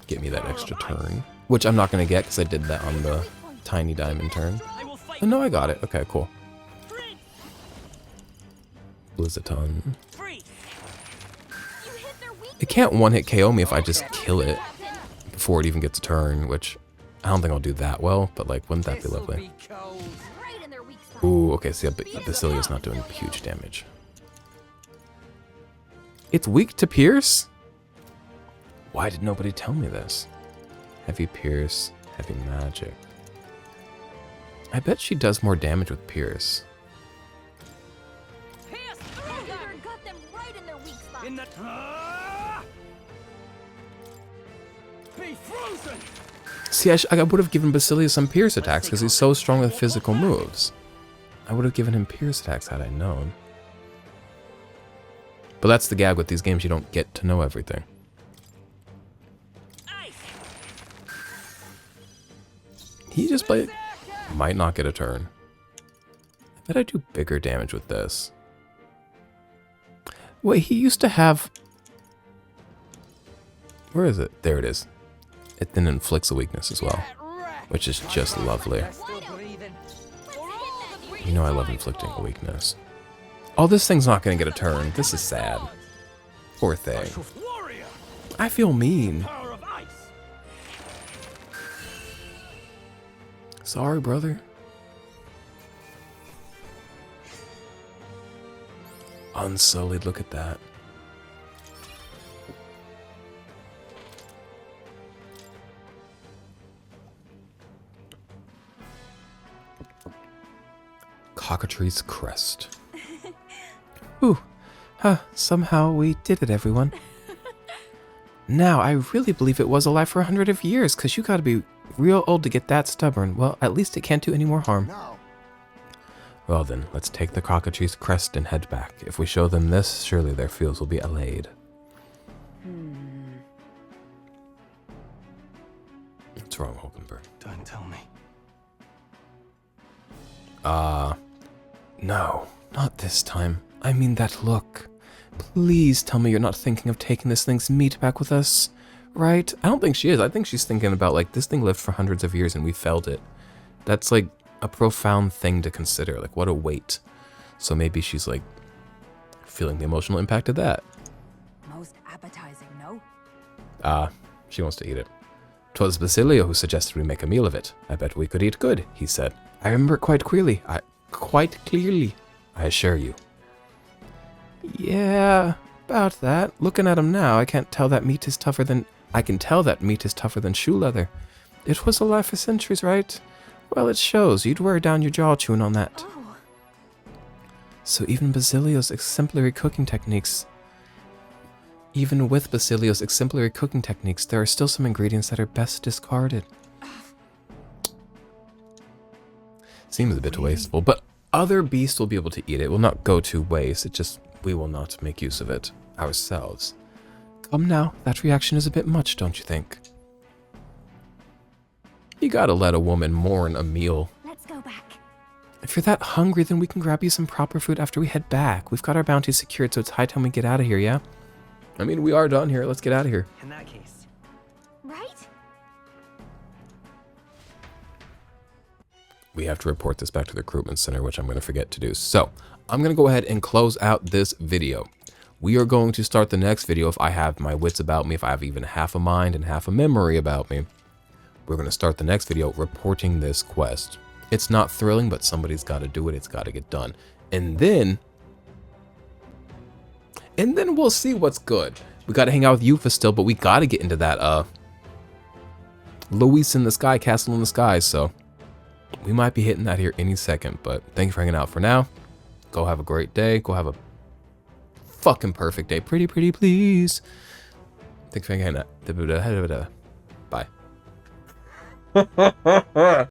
Get me that extra turn. Which I'm not going to get because I did that on the tiny diamond turn. I will fight Oh, no, I got it. Okay, cool. free. Blizzardon. Free. You hit their weak It can't one-hit KO me if I just kill it before it even gets a turn, which I don't think I'll do that well, but like, wouldn't that be This'll lovely? be cold. right in their weak spot. Ooh, okay, see, Basilia's not doing huge damage. It's weak to Pierce? Why did nobody tell me this? Heavy Pierce, heavy magic. I bet she does more damage with Pierce. Pierce That through. hitter got them right in their weak spot. In the be frozen. See, I would have given Basilia some Pierce attacks because he's so strong with physical moves. I would have given him Pierce attacks had I known. But that's the gag with these games, you don't get to know everything. Ice. He just might not get a turn. I bet I do bigger damage with this. Wait, he used to have... Where is it? There it is. It then inflicts a weakness as well, which is just lovely. Still breathing. You know I love inflicting a weakness. Oh, this thing's not going to get a turn. This is sad. Poor thing. Warrior. I feel mean. Power of ice. Sorry, brother. Unsullied, look at that. Cockatrice's crest. Ooh, somehow we did it, everyone. Now, I really believe it was alive for 100 of years, because you gotta be real old to get that stubborn. Well, at least it can't do any more harm. Now, Well then, let's take the cockatrice's crest and head back. If we show them this, surely their fears will be allayed. What's wrong, Hulkenberg? Don't tell me. No, not this time. I mean that look. Please tell me you're not thinking of taking this thing's meat back with us, right? I don't think she is. I think she's thinking about, like, this thing lived for hundreds of years and we felled it. That's, like, a profound thing to consider. Like, what a weight. So maybe she's, like, feeling the emotional impact of that. Most appetizing, no? She wants to eat it. 'Twas Basilio who suggested we make a meal of it. I bet we could eat good, he said. I remember it quite clearly. quite clearly, I assure you. Yeah, about that. Looking at him now, I can tell that meat is tougher than shoe leather. It was alive for centuries, right? Well, it shows. You'd wear down your jaw chewing on that. Oh, So even Basilio's exemplary cooking techniques... Even with Basilio's exemplary cooking techniques, there are still some ingredients that are best discarded. Seems a bit wasteful, but other beasts will be able to eat it. It will not go to waste. It just, we will not make use of it ourselves. Come now, that reaction is a bit much, don't you think? You gotta let a woman mourn a meal. let's go back. If you're that hungry, then we can grab you some proper food after we head back. We've got our bounty secured, so it's high time we get out of here, yeah? I mean, we are done here. Let's get out of here. In that case, Right? We have to report this back to the recruitment center, which I'm going to forget to do. So I'm going to go ahead and close out this video. We are going to start the next video if I have my wits about me, if I have even half a mind and half a memory about me. We're going to start the next video reporting this quest. It's not thrilling, but somebody's got to do it. It's got to get done. And then we'll see what's good. We got to hang out with Yufa still, but we got to get into that Luis in the Sky, Castle in the Sky, so we might be hitting that here any second, but thank you for hanging out for now. Go have a great day. Go have a fucking perfect day. Pretty please. Thanks for hanging out. Bye.